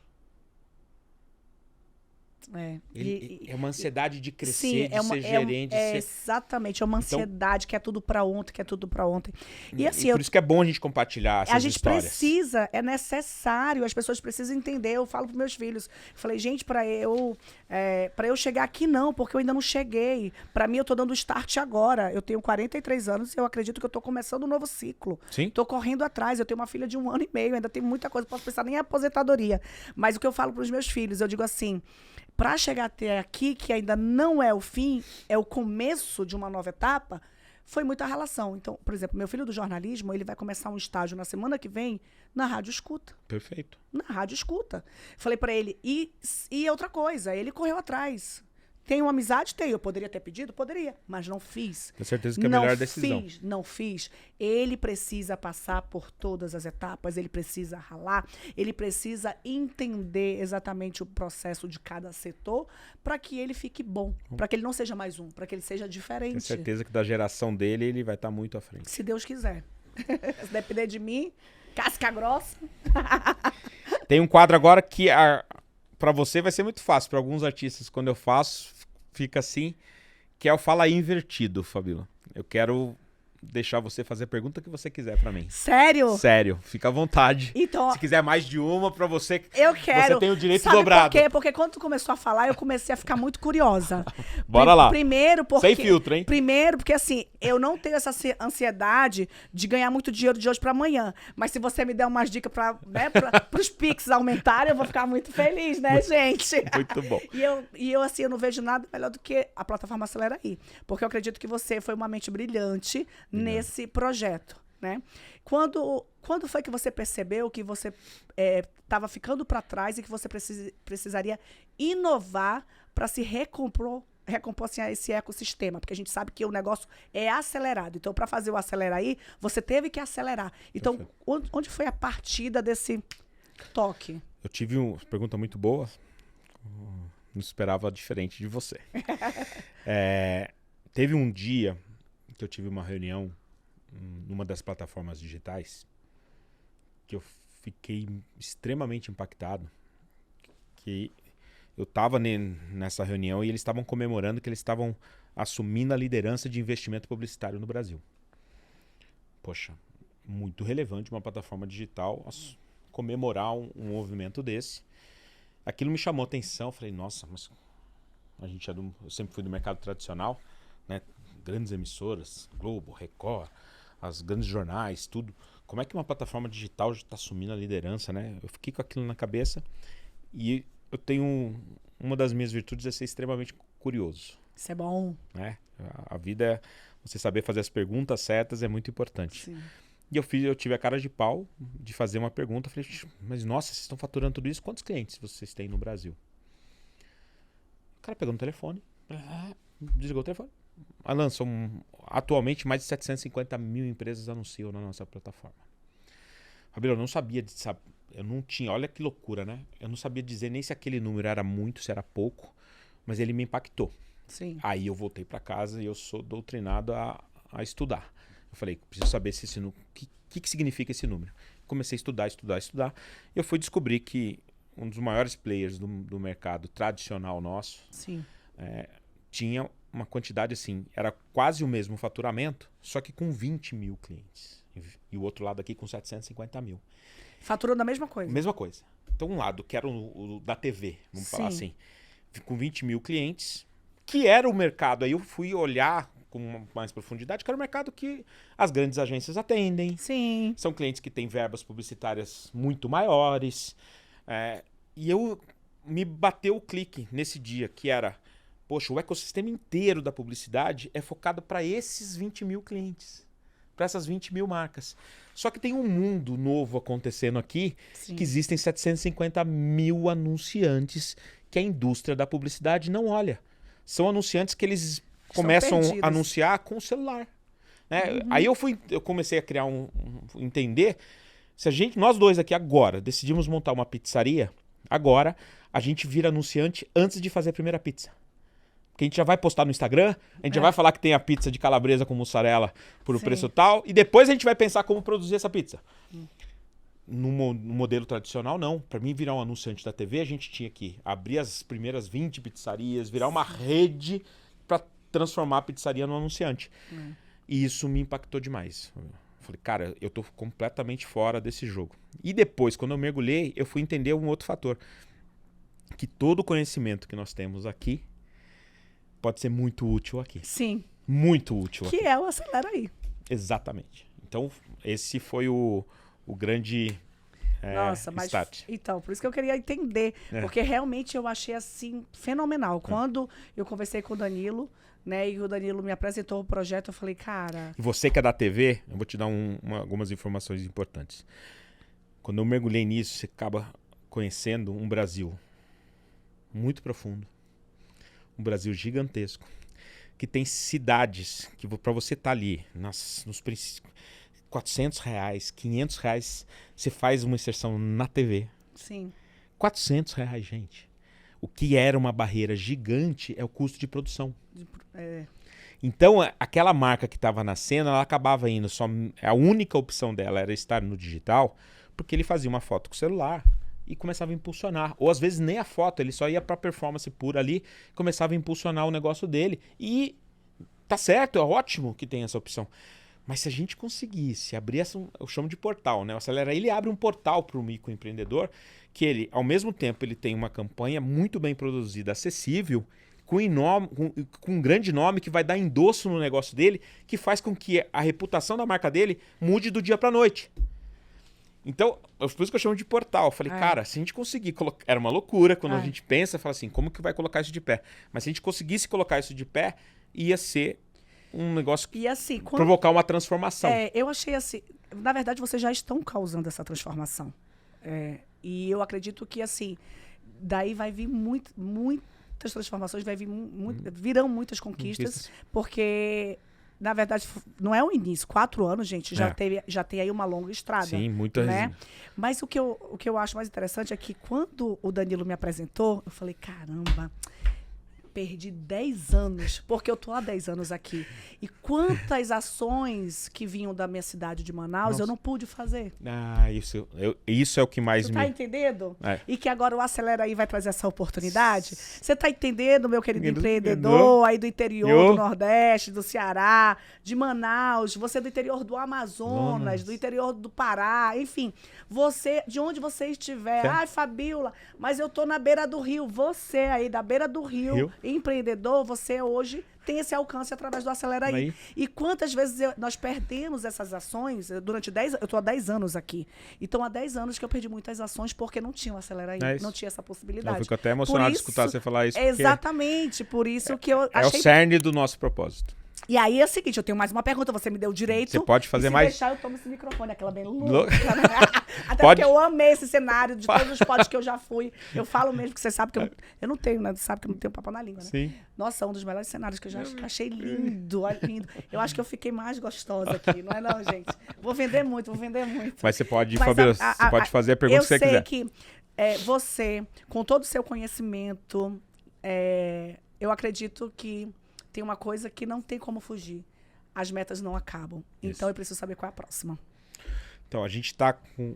É uma ansiedade de crescer, de ser gerente. Exatamente, é uma ansiedade, que é tudo para ontem, E assim, por isso que é bom a gente compartilhar essas histórias. Precisa, é necessário, as pessoas precisam entender. Eu falo para meus filhos, eu falei, gente, para eu chegar aqui não, porque eu ainda não cheguei. Para mim, eu tô dando start agora. Eu tenho 43 anos e eu acredito que eu tô começando um novo ciclo. Sim. Tô correndo atrás, eu tenho uma filha de 1 ano e meio, ainda tem muita coisa, posso pensar nem em aposentadoria. Mas o que eu falo para os meus filhos, eu digo assim, para chegar até aqui, que ainda não é o fim, é o começo de uma nova etapa, foi muita relação. Então, por exemplo, meu filho do jornalismo, ele vai começar um estágio na semana que vem na Rádio Escuta. Perfeito. Na Rádio Escuta. Falei para ele, e outra coisa, ele correu atrás. Tenho uma amizade? Tenho. Eu poderia ter pedido? Poderia, mas não fiz. Tenho certeza que é a melhor decisão. Não fiz. Ele precisa passar por todas as etapas, ele precisa ralar, ele precisa entender exatamente o processo de cada setor para que ele fique bom, para que ele não seja mais um, para que ele seja diferente. Tenho certeza que da geração dele ele vai estar muito à frente. Se Deus quiser. Se depender de mim, casca grossa. Tem um quadro agora que para você vai ser muito fácil. Para alguns artistas, quando eu faço, fica assim, que é o Fala Aí Invertido, Fabíola. Eu quero deixar você fazer a pergunta que você quiser para mim. Sério? Sério, fica à vontade. Então, se quiser mais de uma para você, eu quero. Você tem o direito Sabe dobrado. Por quê? Porque quando tu começou a falar, eu comecei a ficar muito curiosa. Bora lá. Primeiro porque... Sem filtro, hein? Primeiro porque, assim, eu não tenho essa ansiedade de ganhar muito dinheiro de hoje para amanhã. Mas se você me der umas dicas para os Pix aumentarem, eu vou ficar muito feliz, né, gente? Muito bom. E eu, assim, eu não vejo nada melhor do que a plataforma Acelera Aí. Porque eu acredito que você foi uma mente brilhante nesse projeto, né? Quando foi que você percebeu que você estava ficando para trás e que você precisaria inovar para se recompor assim, esse ecossistema? Porque a gente sabe que o negócio é acelerado. Então, para fazer o Acelera Aí, você teve que acelerar. Então, onde foi a partida desse toque? Eu tive uma pergunta muito boa. Não esperava diferente de você. Teve um dia que eu tive uma reunião numa das plataformas digitais que eu fiquei extremamente impactado, que eu estava nessa reunião e eles estavam comemorando que eles estavam assumindo a liderança de investimento publicitário no Brasil. Poxa, muito relevante uma plataforma digital comemorar um movimento desse. Aquilo me chamou a atenção, eu falei, nossa, mas a gente eu sempre fui do mercado tradicional, né? Grandes emissoras, Globo, Record, as grandes jornais, tudo. Como é que uma plataforma digital já está assumindo a liderança, né? Eu fiquei com aquilo na cabeça e eu tenho uma das minhas virtudes é ser extremamente curioso. Isso é bom. Né? A vida, você saber fazer as perguntas certas é muito importante. Sim. E eu tive a cara de pau de fazer uma pergunta. Falei, mas nossa, vocês estão faturando tudo isso? Quantos clientes vocês têm no Brasil? O cara pegou no telefone, desligou o telefone. Alan, atualmente mais de 750 mil empresas anunciam na nossa plataforma. Fabíola, eu não sabia, eu não tinha, olha que loucura, né? Eu não sabia dizer nem se aquele número era muito, se era pouco, mas ele me impactou. Sim. Aí eu voltei para casa e eu sou doutrinado a estudar. Eu falei, preciso saber se esse número, o que significa esse número. Comecei a estudar. E eu fui descobrir que um dos maiores players do mercado tradicional nosso tinha uma quantidade assim, era quase o mesmo faturamento, só que com 20 mil clientes. E o outro lado aqui com 750 mil. Faturando a mesma coisa. Mesma coisa. Então um lado, que era o da TV, vamos falar assim, com 20 mil clientes, que era o mercado. Aí eu fui olhar com mais profundidade, que era o mercado que as grandes agências atendem. Sim. São clientes que têm verbas publicitárias muito maiores. E me bateu o clique nesse dia, que era, poxa, o ecossistema inteiro da publicidade é focado para esses 20 mil clientes, para essas 20 mil marcas. Só que tem um mundo novo acontecendo aqui, que existem 750 mil anunciantes que a indústria da publicidade não olha. São anunciantes que eles começam a anunciar com o celular. Né? Aí eu comecei a criar entender, se nós dois aqui agora decidimos montar uma pizzaria, agora a gente vira anunciante antes de fazer a primeira pizza. Porque a gente já vai postar no Instagram, a gente já vai falar que tem a pizza de calabresa com mussarela por um preço tal, e depois a gente vai pensar como produzir essa pizza. No modelo tradicional, não. Para mim, virar um anunciante da TV, a gente tinha que abrir as primeiras 20 pizzarias, virar uma rede para transformar a pizzaria no anunciante. E isso me impactou demais. Eu falei, cara, eu tô completamente fora desse jogo. E depois, quando eu mergulhei, eu fui entender um outro fator. Que todo o conhecimento que nós temos aqui pode ser muito útil aqui. Sim. Muito útil aqui. Que é o Acelera Aí. Exatamente. Então, esse foi o grande start. Então, por isso que eu queria entender. Porque realmente eu achei assim fenomenal. Quando eu conversei com o Danilo, né, e o Danilo me apresentou o projeto, eu falei, cara... E você que é da TV, eu vou te dar algumas informações importantes. Quando eu mergulhei nisso, você acaba conhecendo um Brasil muito profundo. Um Brasil gigantesco. Que tem cidades que para você estar ali, nos princípios... R$400, R$500, você faz uma inserção na TV. Sim. R$400, gente. O que era uma barreira gigante é o custo de produção. Então, aquela marca que estava na cena, ela acabava indo só... A única opção dela era estar no digital, porque ele fazia uma foto com o celular e começava a impulsionar. Ou às vezes nem a foto, ele só ia para performance pura ali, começava a impulsionar o negócio dele. E tá certo, é ótimo que tem essa opção. Mas se a gente conseguisse abrir eu chamo de portal, né? O Acelera, ele abre um portal para o microempreendedor, que ele, ao mesmo tempo, ele tem uma campanha muito bem produzida, acessível, com um grande nome que vai dar endosso no negócio dele, que faz com que a reputação da marca dele mude do dia para a noite. Então, por isso que eu chamo de portal. Eu falei, cara, se a gente conseguir colocar... Era uma loucura quando a gente pensa, fala assim, como que vai colocar isso de pé? Mas se a gente conseguisse colocar isso de pé, ia ser um negócio que provocar uma transformação. Eu achei assim... Na verdade, vocês já estão causando essa transformação. E eu acredito que, assim, daí vai vir muitas transformações, vai vir virão muitas conquistas, porque na verdade, não é o início. 4 anos, gente, já tem aí uma longa estrada. Sim, muita né? Mas o que eu acho mais interessante é que quando o Danilo me apresentou, eu falei, caramba, perdi 10 anos, porque eu tô há 10 anos aqui. E quantas ações que vinham da minha cidade de Manaus, eu não pude fazer. Isso é o que mais Você me... tá entendendo? E que agora o Acelera Aí vai trazer essa oportunidade. Você tá entendendo, meu querido empreendedor, aí do interior do Nordeste, do Ceará, de Manaus, você do interior do Amazonas, do interior do Pará, enfim. Você, de onde você estiver. Ai, Fabíola, mas eu tô na beira do rio. Você aí da beira do rio. Empreendedor, você hoje tem esse alcance através do Acelera Aí. E quantas vezes nós perdemos essas ações durante 10 anos? Eu estou há 10 anos aqui. Então, há 10 anos que eu perdi muitas ações porque não tinha o Acelera Aí. Não tinha essa possibilidade. Eu fico até emocionado de escutar você falar isso. Exatamente, por isso que eu achei... É o cerne do nosso propósito. E aí é o seguinte, eu tenho mais uma pergunta, você me deu o direito. Você pode fazer mais? Se deixar, eu tomo esse microfone, aquela bem louca. Até porque eu amei esse cenário de todos os pods que eu já fui. Eu falo mesmo que você sabe que eu não tenho, né? Você sabe que eu não tenho papo na língua, né? Sim. Nossa, um dos melhores cenários que eu já achei lindo, olha, lindo. Eu acho que eu fiquei mais gostosa aqui, não é não, gente? Vou vender muito. Mas você pode, Fabíola, você pode fazer a pergunta que você quiser. Eu sei que você, com todo o seu conhecimento, eu acredito que tem uma coisa que não tem como fugir. As metas não acabam. Isso. Então, eu preciso saber qual é a próxima. Então, a gente tá com...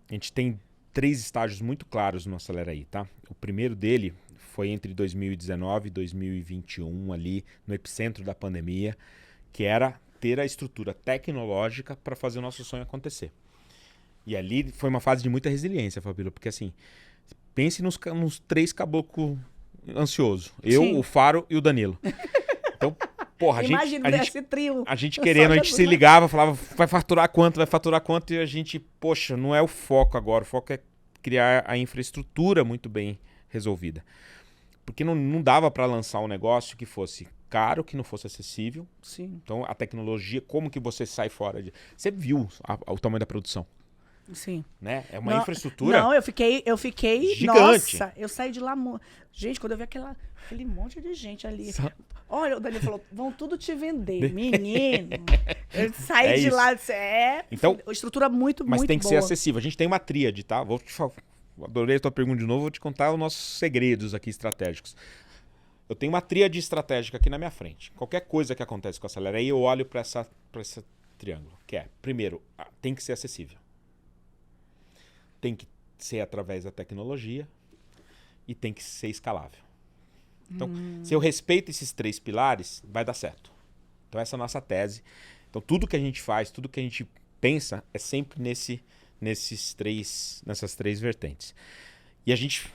A gente tem 3 estágios muito claros no Acelera Aí, tá? O primeiro dele foi entre 2019 e 2021, ali no epicentro da pandemia, que era ter a estrutura tecnológica para fazer o nosso sonho acontecer. E ali foi uma fase de muita resiliência, Fabíola, porque assim, pense nos 3 caboclos ansioso. Eu, o Faro e o Danilo. Então, porra, a gente querendo, a gente se ligava, falava, vai faturar quanto, e a gente, poxa, não é o foco agora, o foco é criar a infraestrutura muito bem resolvida. Porque não dava para lançar um negócio que fosse caro, que não fosse acessível. Sim. Então, a tecnologia, como que você sai fora de... Você viu o tamanho da produção? Sim. Né? É uma infraestrutura. Não, eu fiquei gigante. Nossa, eu saí de lá. Gente, quando eu vi aquele monte de gente ali. Olha, o Danilo falou: vão tudo te vender. Menino. Eu saí de lá. Então, estrutura muito boa. Mas tem que ser acessível. A gente tem uma tríade, tá? Adorei a tua pergunta de novo. Vou te contar os nossos segredos aqui estratégicos. Eu tenho uma tríade estratégica aqui na minha frente. Qualquer coisa que acontece com a Acelera Aí, eu olho para esse triângulo. Que é, primeiro, tem que ser acessível. Tem que ser através da tecnologia e tem que ser escalável. Então, se eu respeito esses 3 pilares, vai dar certo. Então, essa é a nossa tese. Então, tudo que a gente faz, tudo que a gente pensa é sempre nessas 3 vertentes. E a gente,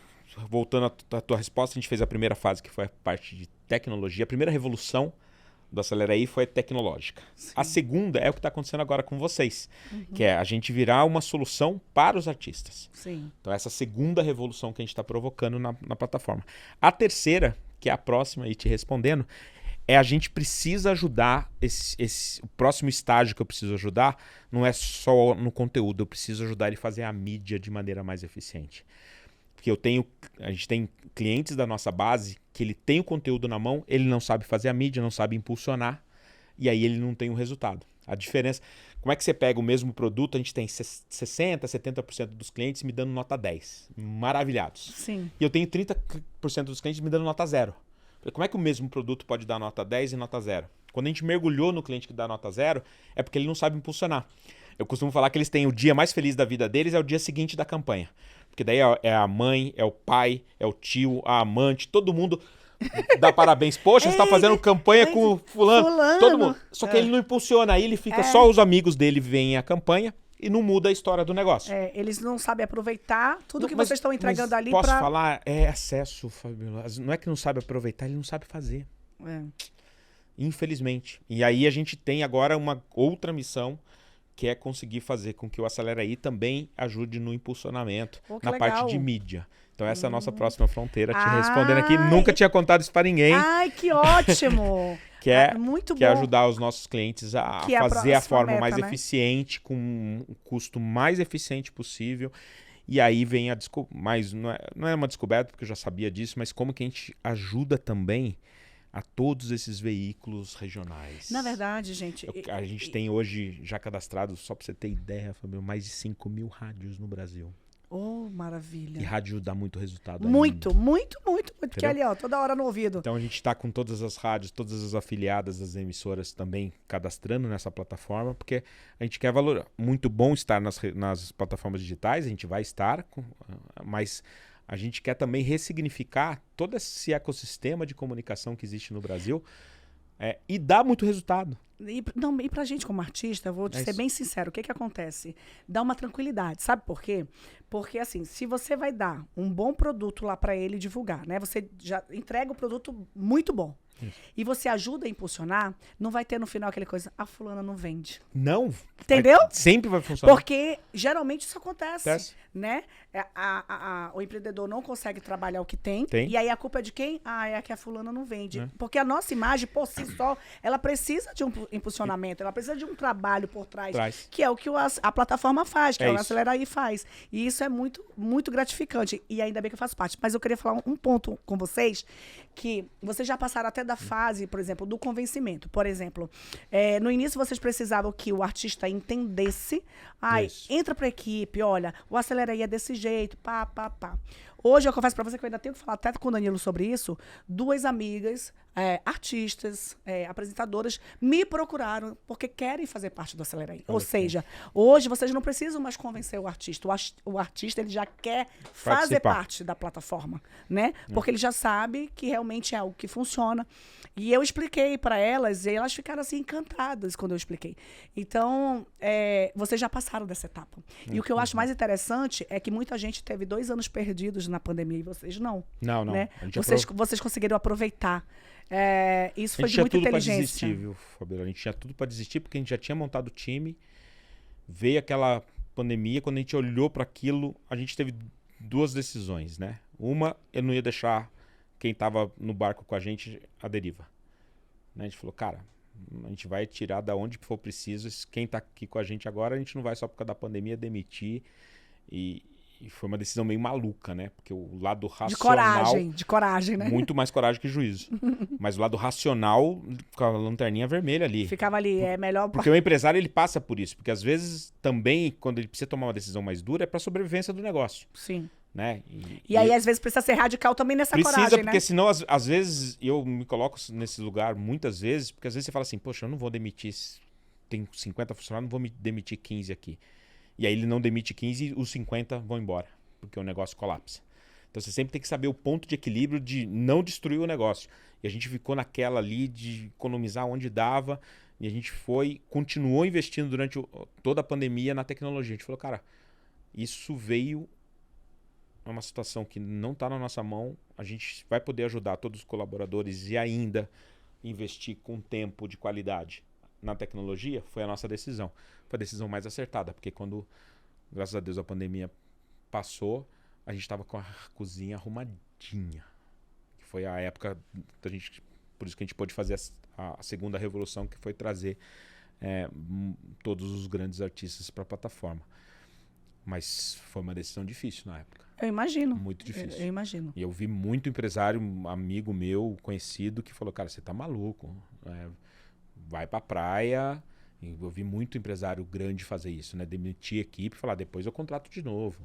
voltando à tua resposta, a gente fez a primeira fase, que foi a parte de tecnologia. A primeira revolução do Acelera Aí foi tecnológica. Sim. A segunda é o que está acontecendo agora com vocês, que é a gente virar uma solução para os artistas. Sim. Então essa segunda revolução que a gente está provocando na plataforma. A terceira, que é a próxima, e te respondendo, é a gente precisa ajudar, o próximo estágio que eu preciso ajudar não é só no conteúdo, eu preciso ajudar ele a fazer a mídia de maneira mais eficiente. Porque a gente tem clientes da nossa base que ele tem o conteúdo na mão, ele não sabe fazer a mídia, não sabe impulsionar, e aí ele não tem o resultado. A diferença, como é que você pega o mesmo produto, a gente tem 60%, 70% dos clientes me dando nota 10, maravilhados. Sim. E eu tenho 30% dos clientes me dando nota 0. Como é que o mesmo produto pode dar nota 10 e nota 0? Quando a gente mergulhou no cliente que dá nota 0, é porque ele não sabe impulsionar. Eu costumo falar que eles têm o dia mais feliz da vida deles, é o dia seguinte da campanha. Porque daí é a mãe, é o pai, é o tio, a amante, todo mundo dá parabéns. Poxa, você está fazendo campanha com fulano. Todo mundo. Só que ele não impulsiona, aí ele fica só os amigos dele veem a campanha e não muda a história do negócio. Eles não sabem aproveitar tudo que vocês estão entregando ali. Posso falar? É acesso, Fabíola. Não é que não sabe aproveitar, ele não sabe fazer. Infelizmente. E aí a gente tem agora uma outra missão, que é conseguir fazer com que o Acelera Aí também ajude no impulsionamento, na parte de mídia. Então essa é a nossa próxima fronteira, te respondendo aqui. Nunca tinha contado isso para ninguém. Ai, que ótimo! Muito que é ajudar os nossos clientes a fazer a forma mais eficiente, com um custo mais eficiente possível. E aí vem a descoberta, não é uma descoberta, porque eu já sabia disso, mas como que a gente ajuda também a todos esses veículos regionais. Na verdade, gente... A gente tem hoje já cadastrado, só para você ter ideia, Fabio, mais de 5.000 rádios no Brasil. Oh, maravilha. E rádio dá muito resultado muito, ainda. muito. Porque ali, ó, toda hora no ouvido. Então a gente está com todas as rádios, todas as afiliadas das emissoras também cadastrando nessa plataforma, porque a gente quer valorar. Muito bom estar nas plataformas digitais, a gente vai estar, mas a gente quer também ressignificar todo esse ecossistema de comunicação que existe no Brasil e dá muito resultado. E pra gente como artista, eu vou ser bem sincero, o que acontece? Dá uma tranquilidade, sabe por quê? Porque assim, se você vai dar um bom produto lá pra ele divulgar, né? Você já entrega o produto muito bom. Isso. E você ajuda a impulsionar, não vai ter no final aquela coisa, a fulana não vende. Não. Entendeu? Sempre vai funcionar. Porque geralmente isso acontece. Né? O empreendedor não consegue trabalhar o que tem. E aí a culpa é de quem? É que a fulana não vende. Porque a nossa imagem, por si só, ela precisa de um impulsionamento, ela precisa de um trabalho por trás. Que é o que a plataforma faz, que é o Acelera Aí faz. E isso é muito, muito gratificante. E ainda bem que eu faço parte. Mas eu queria falar um ponto com vocês, que vocês já passaram até da fase, por exemplo, do convencimento. Por exemplo, no início vocês precisavam que o artista entendesse. Entra pra equipe, olha, o Acelera Aí é desse jeito, pá. Hoje eu confesso pra você que eu ainda tenho que falar até com o Danilo sobre isso. 2 amigas, artistas, apresentadoras, me procuraram porque querem fazer parte do Acelera Aí. Ou seja, hoje vocês não precisam mais convencer o artista. O artista ele já quer fazer parte da plataforma, né? Porque ele já sabe que realmente é algo que funciona. E eu expliquei para elas e elas ficaram assim encantadas quando eu expliquei. Então, vocês já passaram dessa etapa. E o que eu acho mais interessante é que muita gente teve 2 anos perdidos na pandemia e vocês não. Não. Né? Vocês conseguiram aproveitar. Isso foi de muita inteligência. A gente tinha tudo para desistir, viu, Fabiola? A gente tinha tudo para desistir porque a gente já tinha montado o time. Veio aquela pandemia, quando a gente olhou para aquilo, a gente teve 2 decisões, né? Uma, eu não ia deixar quem estava no barco com a gente à deriva. A gente falou, cara, a gente vai tirar da onde for preciso. Quem está aqui com a gente agora, a gente não vai só por causa da pandemia demitir. E foi uma decisão meio maluca, né? Porque o lado racional... De coragem, né? Muito mais coragem que juízo. Mas o lado racional, com a lanterninha vermelha ali. Ficava ali, é melhor... Porque o empresário, ele passa por isso. Porque às vezes, também, quando ele precisa tomar uma decisão mais dura, é para a sobrevivência do negócio. Sim. Né? E aí, às vezes, precisa ser radical também nessa coragem, né? Porque né? senão, às vezes, eu me coloco nesse lugar muitas vezes, porque às vezes você fala assim, poxa, eu não vou demitir, tem 50 funcionários, não vou me demitir 15 aqui. E aí ele não demite 15 e os 50 vão embora, porque o negócio colapsa. Então você sempre tem que saber o ponto de equilíbrio de não destruir o negócio. E a gente ficou naquela ali de economizar onde dava, e a gente continuou investindo durante toda a pandemia na tecnologia. A gente falou, cara, isso veio... É uma situação que não está na nossa mão, a gente vai poder ajudar todos os colaboradores e ainda investir com tempo de qualidade na tecnologia, foi a nossa decisão. Foi a decisão mais acertada, porque quando, graças a Deus, a pandemia passou, a gente estava com a cozinha arrumadinha. Foi a época da gente, por isso que a gente pôde fazer a segunda revolução, que foi trazer todos os grandes artistas para a plataforma. Mas foi uma decisão difícil na época. Eu imagino. Muito difícil. Eu imagino. E eu vi muito empresário, amigo meu, conhecido, que falou, cara, você tá maluco. Vai pra praia. E eu vi muito empresário grande fazer isso, né? Demitir equipe e falar, depois eu contrato de novo.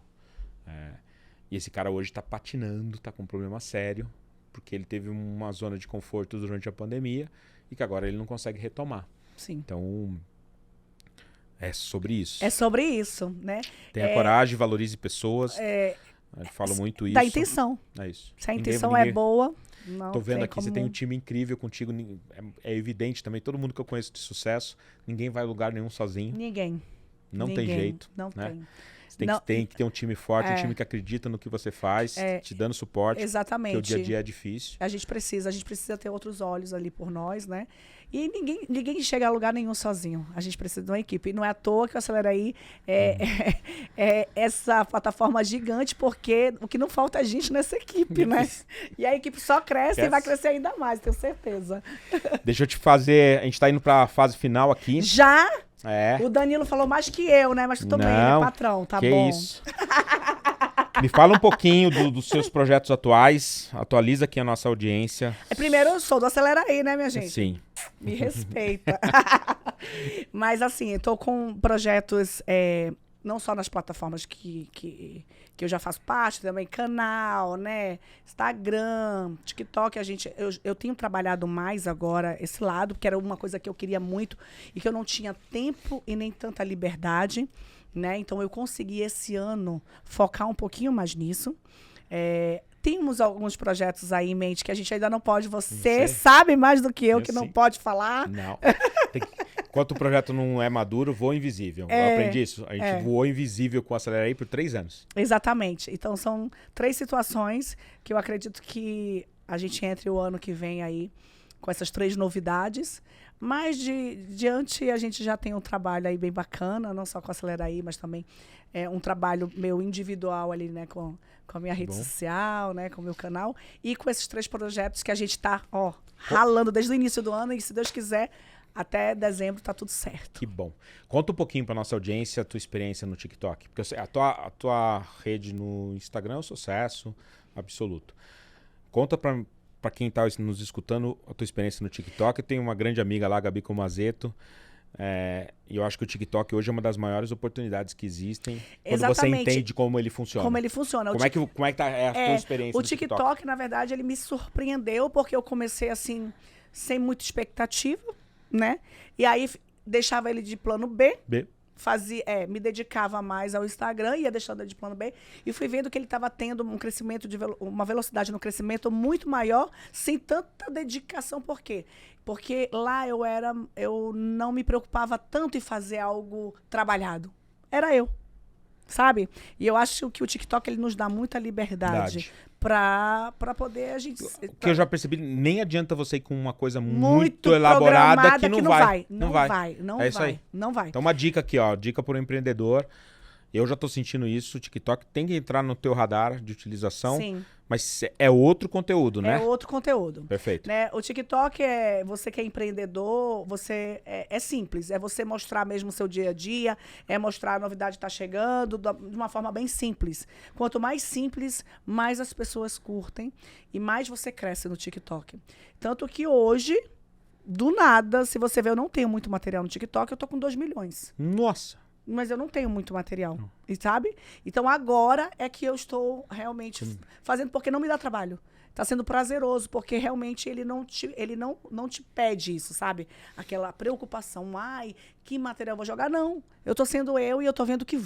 E esse cara hoje tá patinando, tá com um problema sério, porque ele teve uma zona de conforto durante a pandemia e que agora ele não consegue retomar. Sim. Então... é sobre isso. É sobre isso, né? Tenha coragem, valorize pessoas. Eu falo muito isso. Da intenção. É isso. Se a intenção é boa, não tô vendo tem aqui, como... você tem um time incrível contigo. É evidente também, todo mundo que eu conheço de sucesso, ninguém vai a lugar nenhum sozinho. Ninguém. Não tem jeito. Não né? tem. Você tem que ter um time forte, um time que acredita no que você faz, te dando suporte. Exatamente. Porque o dia a dia é difícil. A gente precisa ter outros olhos ali por nós, né? E ninguém chega a lugar nenhum sozinho. A gente precisa de uma equipe. E não é à toa que o Acelera Aí é essa plataforma gigante, porque o que não falta é gente nessa equipe, né? E a equipe só cresce e vai crescer ainda mais, tenho certeza. Deixa eu te fazer... A gente tá indo pra fase final aqui. Já? O Danilo falou mais que eu, né? Mas tudo bem, ele é patrão, tá que bom. Isso. Me fala um pouquinho dos seus projetos atuais. Atualiza aqui a nossa audiência. Primeiro, eu sou do Acelera aí, né, minha gente? Sim. Me respeita. Mas, assim, eu tô com projetos, não só nas plataformas que eu já faço parte, também canal, né? Instagram, TikTok. Eu tenho trabalhado mais agora esse lado, porque era uma coisa que eu queria muito e que eu não tinha tempo e nem tanta liberdade, né? Então, eu consegui esse ano focar um pouquinho mais nisso. Temos alguns projetos aí em mente que a gente ainda não pode. Você sabe mais do que eu que não pode falar. Não. Enquanto o projeto não é maduro, voa invisível. Eu aprendi isso. A gente voou invisível com o Acelera aí por 3 anos. Exatamente. Então, são 3 situações que eu acredito que a gente entre o ano que vem aí com essas 3 novidades. Mas, diante, a gente já tem um trabalho aí bem bacana, não só com a Acelera aí, mas também um trabalho meu individual ali, né, com a minha rede social, né, com o meu canal. E com esses 3 projetos que a gente tá, ralando desde o início do ano. E, se Deus quiser, até dezembro tá tudo certo. Que bom. Conta um pouquinho para nossa audiência a tua experiência no TikTok. Porque a tua rede no Instagram é um sucesso absoluto. Conta para quem está nos escutando a tua experiência no TikTok. Eu tenho uma grande amiga lá, Gabi Comazeto. E eu acho que o TikTok hoje é uma das maiores oportunidades que existem. Exatamente. Quando você entende como ele funciona. Como ele funciona. Como é que tá a tua experiência o no TikTok? TikTok, na verdade, ele me surpreendeu, porque eu comecei assim, sem muita expectativa, né? E aí deixava ele de plano B. Me dedicava mais ao Instagram, ia deixando ele de plano B, e fui vendo que ele estava tendo um crescimento, uma velocidade no crescimento muito maior, sem tanta dedicação. Por quê? Porque lá eu não me preocupava tanto em fazer algo trabalhado. Era eu, sabe? E eu acho que o TikTok ele nos dá muita liberdade para poder a gente... O que eu já percebi, nem adianta você ir com uma coisa muito elaborada que não vai. Não vai. Isso aí. Não vai. Então uma dica aqui, dica para o empreendedor. Eu já estou sentindo isso, o TikTok tem que entrar no teu radar de utilização. Sim. Mas é outro conteúdo, né? É outro conteúdo. Perfeito. Né? O TikTok você que é empreendedor, é simples. É você mostrar mesmo o seu dia a dia, é mostrar a novidade que está chegando, de uma forma bem simples. Quanto mais simples, mais as pessoas curtem e mais você cresce no TikTok. Tanto que hoje, do nada, se você ver, eu não tenho muito material no TikTok, eu tô com 2 milhões. Nossa! Mas eu não tenho muito material, sabe? Então agora é que eu estou realmente fazendo, porque não me dá trabalho. Tá sendo prazeroso, porque realmente ele não te pede isso, sabe? Aquela preocupação, que material eu vou jogar? Não. Eu tô sendo eu e eu tô vendo que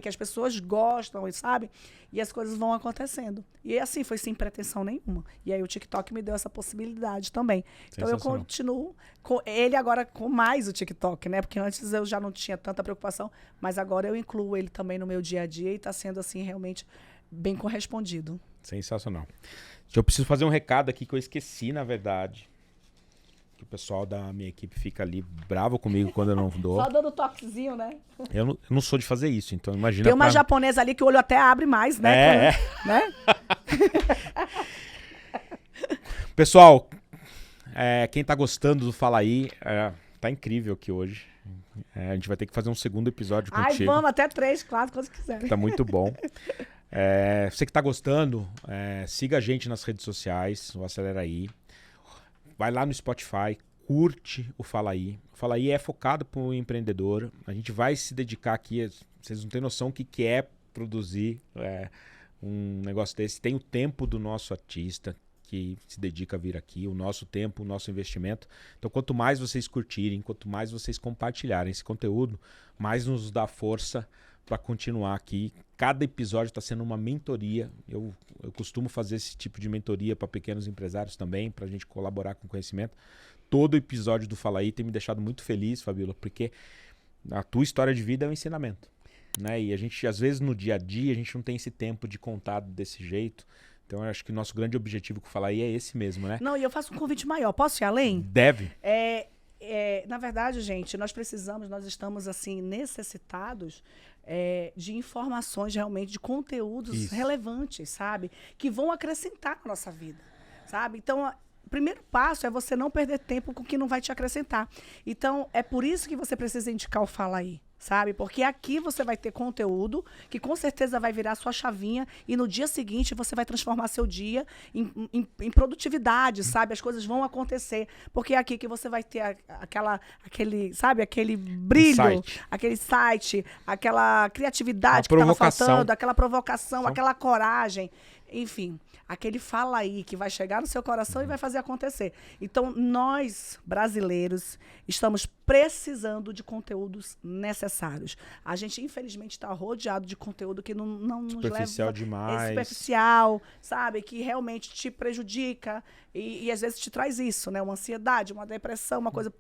as pessoas gostam, sabe? E as coisas vão acontecendo. E assim, foi sem pretensão nenhuma. E aí o TikTok me deu essa possibilidade também. Então eu continuo com ele agora com mais o TikTok, né? Porque antes eu já não tinha tanta preocupação, mas agora eu incluo ele também no meu dia a dia e tá sendo assim realmente bem correspondido. Sensacional. Eu preciso fazer um recado aqui que eu esqueci, na verdade. Que o pessoal da minha equipe fica ali bravo comigo quando eu não dou. Só dando toquezinho, né? Eu não sou de fazer isso, então imagina. Tem uma japonesa ali que o olho até abre mais, né? Né? Pessoal, quem tá gostando do Fala Aí, tá incrível aqui hoje. A gente vai ter que fazer um segundo episódio contigo. Vamos até 3, 4, quando quiser. Tá muito bom. Você que está gostando, siga a gente nas redes sociais, o Acelera Aí. Vai lá no Spotify, curte o Fala Aí. O Fala Aí é focado para o empreendedor. A gente vai se dedicar aqui, vocês não têm noção o que é produzir um negócio desse. Tem o tempo do nosso artista que se dedica a vir aqui, o nosso tempo, o nosso investimento. Então, quanto mais vocês curtirem, quanto mais vocês compartilharem esse conteúdo, mais nos dá força para continuar aqui. Cada episódio está sendo uma mentoria. Eu costumo fazer esse tipo de mentoria para pequenos empresários também, para a gente colaborar com conhecimento. Todo episódio do Fala Aí tem me deixado muito feliz, Fabíola, porque a tua história de vida é um ensinamento, né? E a gente, às vezes, no dia a dia, a gente não tem esse tempo de contar desse jeito. Então, eu acho que o nosso grande objetivo com o Fala Aí é esse mesmo, né? Não, e eu faço um convite maior. Posso ir além? Deve. Na verdade, gente, nós estamos assim necessitados de informações realmente, de conteúdos relevantes, sabe? Que vão acrescentar na nossa vida, sabe? Então, primeiro passo é você não perder tempo com o que não vai te acrescentar. Então, é por isso que você precisa indicar o Fala Aí, sabe? Porque aqui você vai ter conteúdo que com certeza vai virar sua chavinha e no dia seguinte você vai transformar seu dia em produtividade, sabe? As coisas vão acontecer. Porque é aqui que você vai ter aquele brilho, aquele site, aquela criatividade que estava faltando, aquela provocação, aquela coragem. Enfim, aquele Fala Aí que vai chegar no seu coração e vai fazer acontecer. Então, nós, brasileiros, estamos precisando de conteúdos necessários. A gente, infelizmente, está rodeado de conteúdo que não nos leva... Superficial demais. Superficial, sabe? Que realmente te prejudica e às vezes te traz isso, né? Uma ansiedade, uma depressão, uma coisa...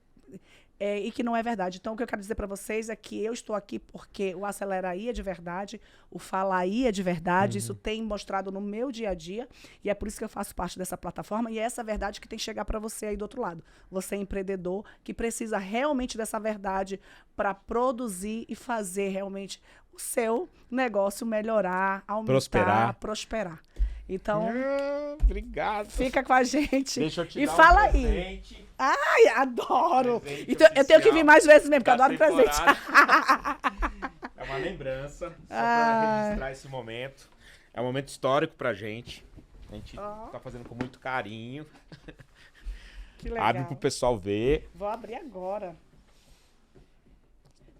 e que não é verdade. Então, o que eu quero dizer para vocês é que eu estou aqui porque o Acelera Aí é de verdade, o Fala Aí é de verdade, isso tem mostrado no meu dia a dia, e é por isso que eu faço parte dessa plataforma, e é essa verdade que tem que chegar para você aí do outro lado. Você é empreendedor que precisa realmente dessa verdade para produzir e fazer realmente o seu negócio melhorar, aumentar, prosperar. Então, obrigado. Fica com a gente. Deixa eu te e dar fala um presente. aí. Ai, adoro. Presente então, eu tenho que vir mais vezes mesmo, porque eu adoro temporada. presente. É uma lembrança, só para registrar esse momento. É um momento histórico pra gente. A gente tá fazendo com muito carinho. Que legal. Abre pro pessoal ver. Vou abrir agora.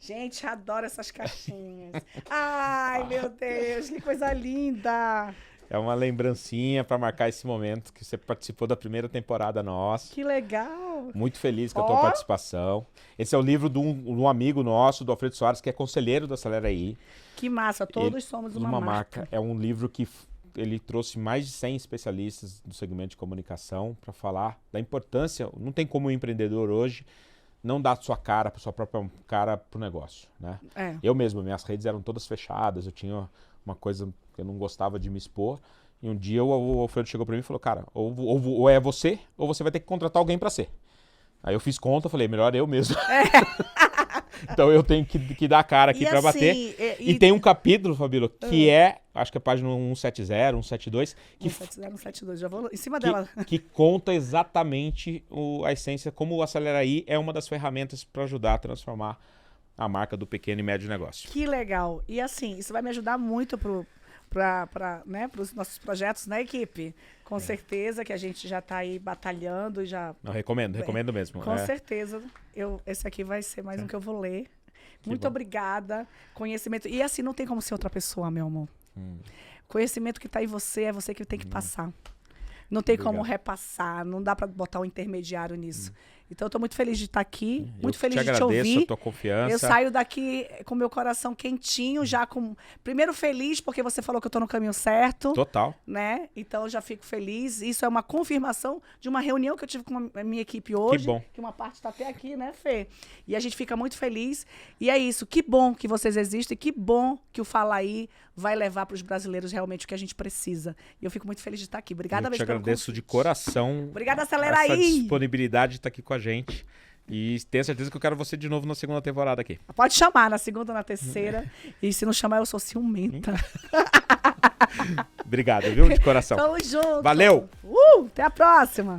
Gente, adoro essas caixinhas. Ai, meu Deus, que coisa linda. É uma lembrancinha para marcar esse momento que você participou da primeira temporada nossa. Que legal. Muito feliz com a tua participação. Esse é o livro de um amigo nosso, do Alfredo Soares, que é conselheiro do Acelera Aí. Que massa, todos somos uma marca. É um livro que ele trouxe mais de 100 especialistas do segmento de comunicação para falar da importância. Não tem como um empreendedor hoje não dar sua própria cara pro negócio, né? Eu mesmo, minhas redes eram todas fechadas, eu tinha uma coisa que eu não gostava de me expor, e um dia o Alfredo chegou para mim e falou, cara, ou é você, ou você vai ter que contratar alguém para ser. Aí eu fiz conta, falei, melhor eu mesmo. Então eu tenho que dar a cara aqui para assim, bater. E tem um capítulo, Fabíola, que acho que é a página 170, 172. 170, 172, já vou em cima dela. Que conta exatamente a essência, como o Acelera Aí é uma das ferramentas para ajudar a transformar a marca do pequeno e médio negócio. Que legal. E assim, isso vai me ajudar muito para os nossos projetos, né, equipe? Com certeza que a gente já está aí batalhando. Não, recomendo mesmo. Com certeza. Esse aqui vai ser mais um que eu vou ler. Muito obrigada. Conhecimento. E assim, não tem como ser outra pessoa, meu amor. Conhecimento que está em você, é você que tem que passar. Não tem como repassar, não dá para botar um intermediário nisso. Então, eu estou muito feliz de estar aqui, muito feliz de te ouvir. Eu agradeço a tua confiança. Eu saio daqui com meu coração quentinho, já com... Primeiro, feliz, porque você falou que eu estou no caminho certo. Total. Né? Então, eu já fico feliz. Isso é uma confirmação de uma reunião que eu tive com a minha equipe hoje. Que bom. Que uma parte está até aqui, né, Fê? E a gente fica muito feliz. E é isso. Que bom que vocês existem. Que bom que o Fala Aí vai levar para os brasileiros realmente o que a gente precisa. E eu fico muito feliz de estar aqui. Obrigada, eu te agradeço de coração. Obrigada, Acelera Aí. Essa disponibilidade de estar aqui com a gente. E tenho certeza que eu quero você de novo na segunda temporada aqui. Pode chamar, na segunda, na terceira. E se não chamar, eu sou ciumenta. Obrigado, viu? De coração. Tamo junto. Valeu. Até a próxima.